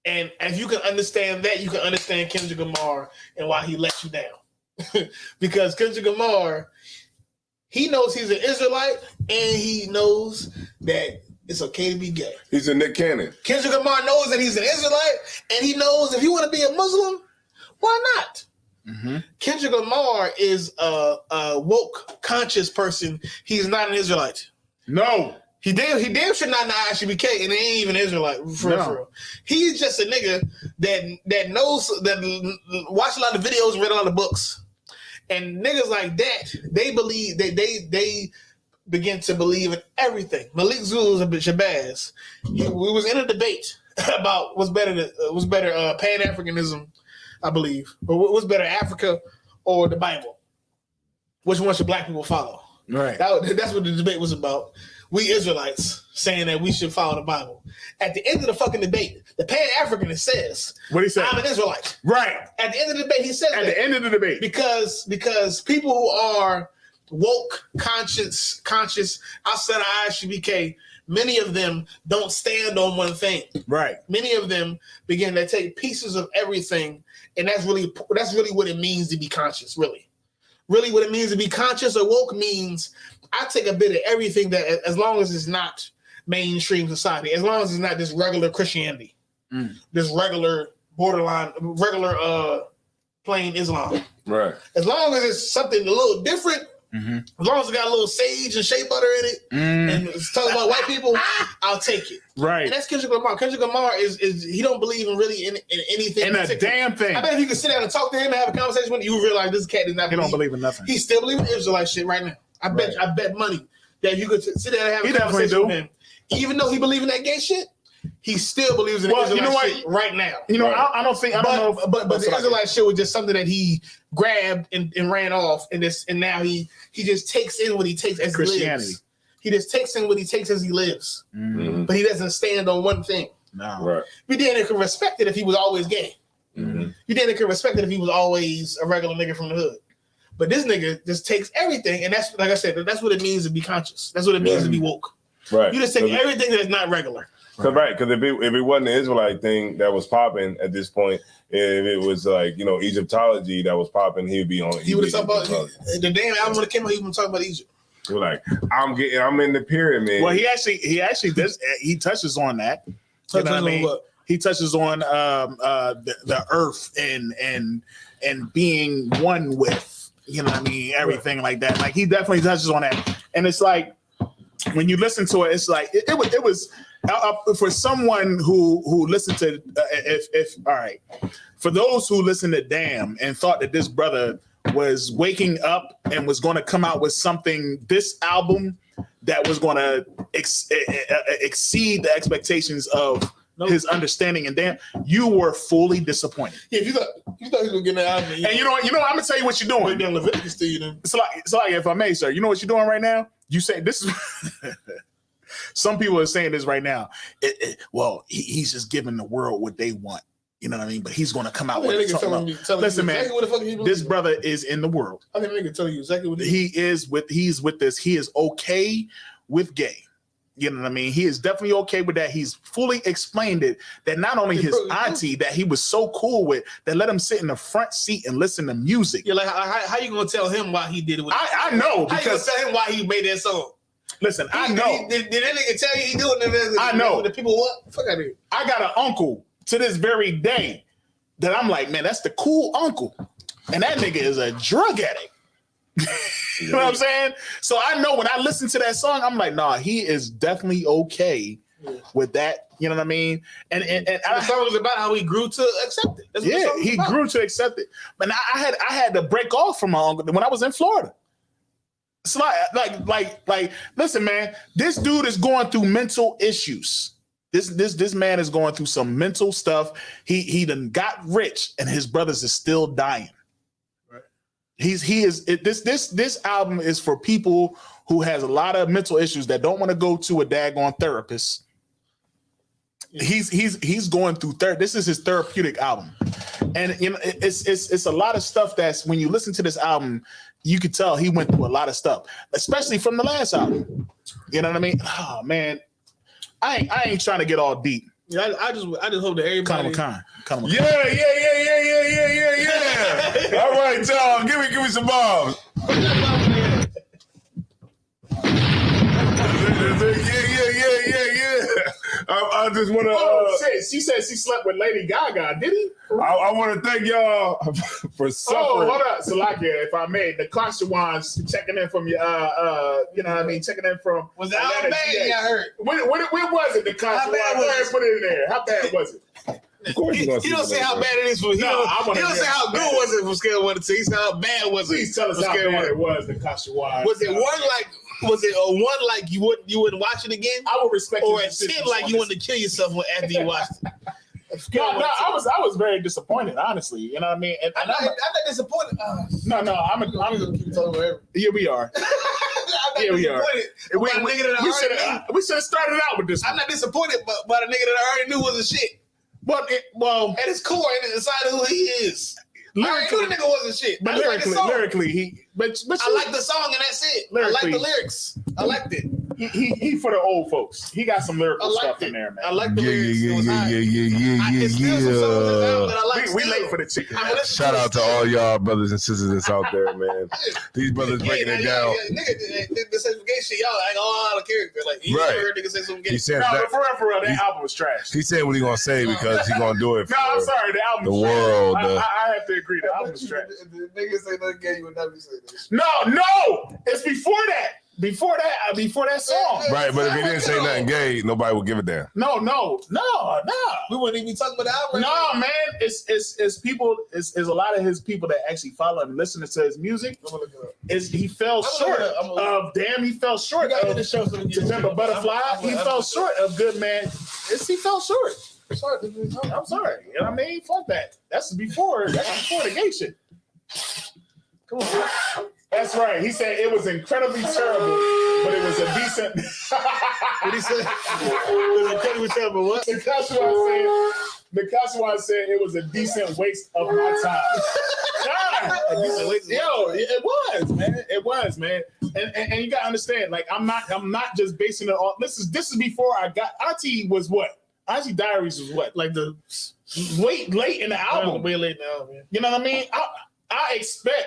And if you can understand that, you can understand Kendrick Lamar and why he let you down. Because Kendrick Lamar, he knows he's an Israelite, and he knows that it's okay to be gay. He's a Nick Cannon. Kendrick Lamar knows that he's an Israelite, and he knows if you want to be a Muslim, why not? Mm-hmm. Kendrick Lamar is a woke, conscious person. He's not an Israelite. No. He damn should not ISUPK, and he ain't even Israelite. For real. He's just a nigga that knows, that watch a lot of videos, read a lot of books. And niggas like that, they believe that they begin to believe in everything. Malik Zulus and Shabazz, we was in a debate about what's better, Pan-Africanism, I believe, or what's better, Africa or the Bible? Which one should black people follow? Right. That's what the debate was about. We Israelites saying that we should follow the Bible. At the end of the fucking debate, the Pan-Africanist says, What he said? I'm an Israelite. Right. At the end of the debate, he says At the end of the debate. because people who are woke, conscious outside of ISUBK, many of them don't stand on one thing. Right. Many of them begin to take pieces of everything, and that's really what it means to be conscious. Really what it means to be conscious or woke means I take a bit of everything that, as long as it's not mainstream society, as long as it's not this regular Christianity, this regular plain Islam. Right. As long as it's something a little different, as long as it got a little sage and shea butter in it, and it's talking about white people, I'll take it. Right. And that's Kendrick Lamar. Kendrick Lamar is he don't believe in really in anything. In a damn thing. I bet if you could sit down and talk to him and have a conversation with him, you would realize this cat does not. He don't believe in nothing. He still believes in Israelite shit right now. I bet money that if you could sit down and have a conversation with him, even though he believes in that gay shit, he still believes in Israelite shit right now. You know, I don't know. But the Israelite shit was just something that he grabbed and ran off, and now he just takes in what he takes as Christianity. He lives. He just takes in what he takes as he lives, but he doesn't stand on one thing. No. Right. You didn't could respect it if he was always gay. Mm-hmm. You didn't could respect it if he was always a regular nigga from the hood. But this nigga just takes everything, and that's, like I said, that's what it means to be conscious. That's what it means to be woke. Right. You just take everything that is not regular. Because if it wasn't the Israelite thing that was popping at this point, if it was like, Egyptology that was popping, he'd be on. He would have talked about the damn album when it came out. He would talk about Egypt. You're like, I'm in the pyramid. Well, he actually does. He touches on that. You know what I mean? He touches on the earth and being one with. You know what I mean? Everything like that. Like he definitely touches on that. And it's like when you listen to it, it's like it was for someone who listened to if all right, for those who listened to Damn and thought that this brother was waking up and was going to come out with something, this album that was going to exceed the expectations of his understanding, and Damn, you were fully disappointed. Yeah, you thought he was gonna get that album. And you know, I'm gonna tell you what you're doing. Then Leviticus to you then. It's like if I may, sir, you know what you're doing right now? You say this is some people are saying this right now. He's just giving the world what they want. You know what I mean? But he's going to come out with something. Listen, man, this brother is in the world. I think nigga tell you exactly what he's with this. He is okay with gay. You know what I mean? He is definitely okay with that. He's fully explained it, that not only his auntie that he was so cool with, that let him sit in the front seat and listen to music. You're like, how you gonna tell him why he did it? I know, because how you gonna tell him why he made that song? Listen, I know. Did that nigga tell you he doing it? I know. The people what? Fuck out of here. I got an uncle to this very day that I'm like, man, that's the cool uncle. And that nigga is a drug addict. You know what I'm saying? So I know when I listen to that song, I'm like, nah, he is definitely with that. You know what I mean? And the song was about how he grew to accept it. That's what he grew to accept it. But I had to break off from my uncle when I was in Florida. It's like, listen, man, this dude is going through mental issues. This man is going through some mental stuff. He done got rich, and his brothers is still dying. This album is for people who has a lot of mental issues that don't want to go to a daggone therapist. He's going through this is his therapeutic album, and it's a lot of stuff that's when you listen to this album, you could tell he went through a lot of stuff, especially from the last album. You know what I mean? Oh man, I ain't trying to get all deep. Yeah, I just hope that everybody. Yeah. All right, y'all, give me some bombs. Yeah. I just want to. She said she slept with Lady Gaga. Did he? I want to thank y'all for suffering. Oh, hold up, Salakia, if I may, the Kashawans checking in from you know what I mean, checking in from. Was that how bad I heard? When was it? The Kashawans? Put it in there. How bad was it? Of course he don't say how bad it is. He don't say how good was it from scale 1 to 10. He said how bad was it. Please tell us how bad it was. The Kashawans. Was it one like? Was it a 1 like you wouldn't watch it again? I would respect Or his a 10 decisions like on you this. wanted to kill yourself after you watched it? No, I was very disappointed, honestly. You know what I mean? And I'm not disappointed. no, I'm gonna keep talking forever. here we are. Here we are. We should have started out with this. I'm not disappointed, but a nigga that I already knew was a shit. Well, At his core, and inside of who he is. I already knew the nigga wasn't shit. but I just like the song. lyrically, but I like the song, and that's it. I like the lyrics. I liked it. he for the old folks. He got some lyrical I liked stuff it. in there, man. I like the lyrics. It was high. It's still some songs on this album that I like. We still. late for the chicken. I mean, listen Shout to out to it. all y'all brothers and sisters that's out there, man. These brothers breaking it down. Nigga, the some gay shit, y'all like all out of character. Like, you Right. never heard niggas say some gay He shit. said No, that. but for real, that album was trash. He said what he gonna say because he gonna do it for No, I'm sorry, the album the was trash. world. I have to agree, the album was trash. If the niggas say nothing gay, you would never say this. No, it's before that. Before that song. Right, but if he didn't say nothing gay, nobody would give a damn. No. We wouldn't even be talking about the album. No, man, it's people. It's a lot of his people that actually follow and listen to his music. I'm gonna look it up. He fell I'm short gonna- I'm gonna- of damn. He fell short You gotta of get the show so we can To get Pimp a Butterfly. He fell short of Good Man. He fell short. I'm sorry. You know what I mean? Fuck that. That's before the gay shit. Come on. That's right. He said it was incredibly terrible, but it was a decent. What he said? It was incredibly terrible. What? Nikaswa said it was a decent waste of my time. God. Yo, it was, man. It was, man. And you gotta understand, like I'm not just basing it on. This is before I got Auntie was what? Auntie Diaries was what? Like the late in the album. Way late now, man. You know what I mean? I expect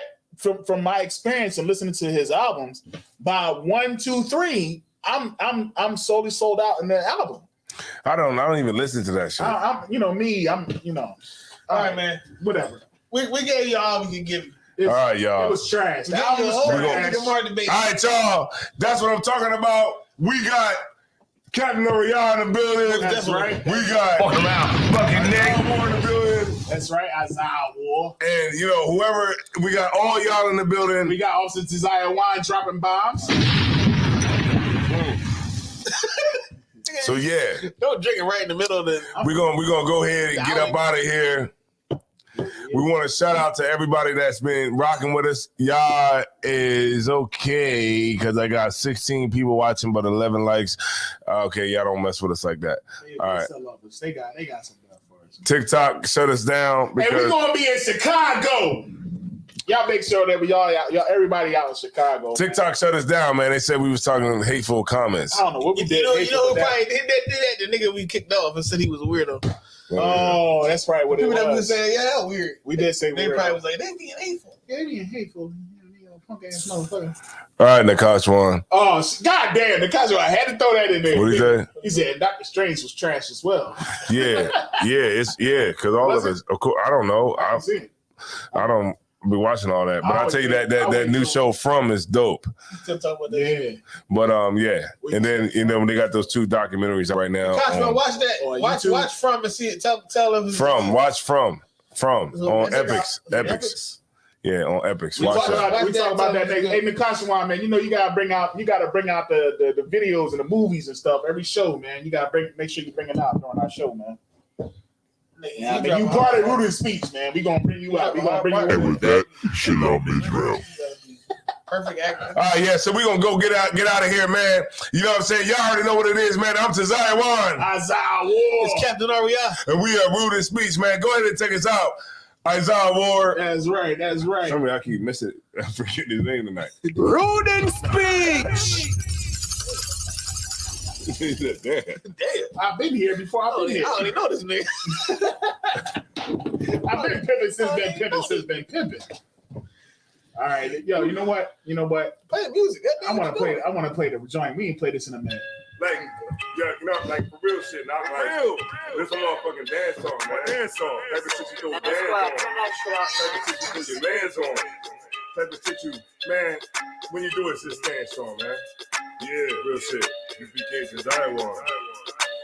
from my experience and listening to his albums, by 1, 2, 3, I'm solely sold out in the album. I don't even listen to that shit. I'm All right, man. Whatever. We gave you all we can give you. All right, y'all. It was trash. We The gave album you a was whole trash. Nigga Martin debate. All right, y'all. That's what I'm talking about. We got Captain Orion in the building. That's right. We got fucking Nick Moore in the building. That's right. Isaiah War. And, whoever, we got all y'all in the building. We got Officer Desire Wine dropping bombs. So, yeah, Don't drink it right in the middle of the. we're gonna go ahead and get up out of here. We want to shout out to everybody that's been rocking with us. Y'all is okay because I got 16 people watching, but 11 likes. Okay, y'all don't mess with us like that. All right. They got some stuff for us. TikTok shut us down And we're because gonna be in Chicago. Y'all make sure that y'all everybody out in Chicago. TikTok shut us down, man. They said we was talking hateful comments. I don't know what we did. You know who probably did that? The nigga we kicked off and said he was a weirdo. Oh, that's right. What it People that was was. saying, yeah, that weird. We did say They weird. probably was like, they being hateful. Yeah, they being hateful. Punk ass motherfucker. All right, Nakash one. Oh, god damn, the Cosmo, I had to throw that in there. What did he say? He said Dr. Strange was trash as well. Yeah, because all Was of us, of course, I don't know. I can see it. I don't be watching all that, but I I'll tell you would- that I would new go. show From is dope. Still talking about that. Yeah. But yeah, and then they got those 2 documentaries right now. Cosmo, watch that. on Watch YouTube. From and see it. Tell them. Watch From on Is it Epics. Epics? Yeah, on Epics. We Watch talk that. about, we Watch talk that, about that tell nigga. them. Hey, Nakashawan, man, you gotta bring out the videos and the movies and stuff every show, man. You gotta make sure you bring it out during our show, man. Yeah, I mean, you part of Rudy's speech, man. We gonna bring you out. We gonna bring you And out. with that, shalom Israel. Perfect actor. All right, yeah, so we're going to go get out of here, man. You know what I'm saying? Y'all already know what it is, man. I'm Tazaya Wan, Isaiah War. It's Captain Aria. and we are Rude and Speech, man. Go ahead and take us out. Isaiah Ward. That's right. That's right. I mean, I keep missing it. I forget his name tonight. Rude and speech. He said, damn. Damn. I've been here before. I've been I here. don't even know this nigga. I've been pimping since been pimping. All right, yo, you know what? Play music. I want to play the joint. We ain't played this in a minute. Like, yeah, like for real shit, not like this is a motherfucking dance song, man. Dance song. Type of shit you throw dance on. Type of shit you throw your lands on. Type of shit you, man, when you do it, it's just stand strong, man. Yeah, real shit. You BK Desire One.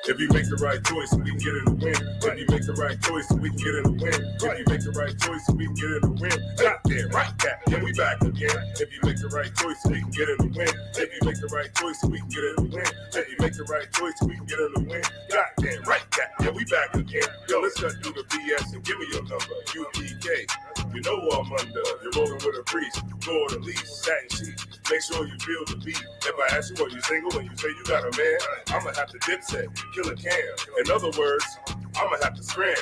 If you make the right choice, we can get in the win. If you make the right choice, we can get in the win. If you make the right choice, we can get in the win. Goddamn right, Cat. Yeah, we back again. If you make the right choice, we can get in the win. If you make the right choice, we can get in the win. If you make the right choice, we can get in the win. Goddamn right, Cat. Yeah, we back again. Yo, let's cut through the BS and give me your number. UPK. You know I'm under. You're rolling with a priest. Lord of least, satin sheets. Make sure you feel the beat. If I ask you, are you single? And you say you got a man, I'ma have to dipset, kill a can. In other words, I'ma have to scram.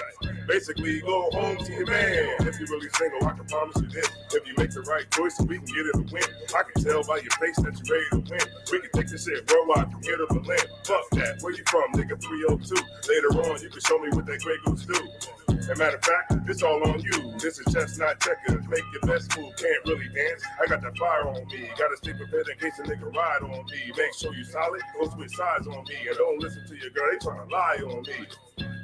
Basically, go home to your man. If you're really single, I can promise you this. If you make the right choice, we can get in the win. I can tell by your face that you're ready to win. We can take this shit worldwide from here to Berlin. Fuck that, where you from, nigga? 302. Later on, you can show me what that Grey Goose do. As a matter of fact, it's all on you. This is just not checkers. Make your best move, can't really dance. I got that fire on me. Gotta stay prepared in case a nigga ride on me. Make sure you solid, don't switch sides on me. And don't listen to your girl, they tryna lie on me.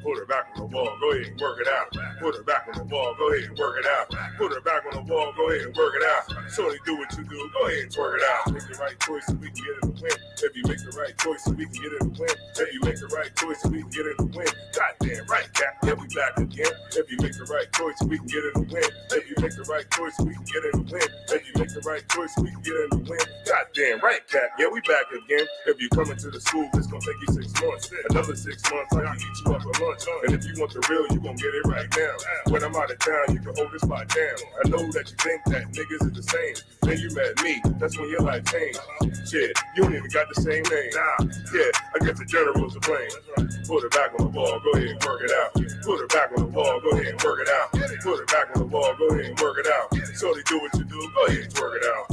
Put her back on the wall, go ahead and work it out. Put her back on the wall, go ahead and work it out. Put her back on the wall, go ahead and work it out. Shorty, do what you do, go ahead and work it out. Make the right choice so we can get in the win. If you make the right choice so we can get in the win. If you make the right choice so we can get in the win. Goddamn right, Cap, yeah, we back again. If you make the right choice so we can get in the win. If you make the right choice so we can get in the win. If you make the right choice so we can get in the win. Goddamn right, Cap, yeah, we back again. If you come into the school, it's gonna take you 6 months. Another 6 months, I can eat you up a lunch. And if you want the real, you gon' get it right now. When I'm out of town, you can hold this spot down. I know that you think that niggas is the same. Then you met me, that's when your life changed. Shit, you don't even got the same name. Nah, yeah, I guess the general's to blame. Put her back on the wall, go ahead and work it out. Put her back on the wall, go ahead and work it out. Put her back on the wall, go ahead and work it out. So they do what you do, go ahead and work it out.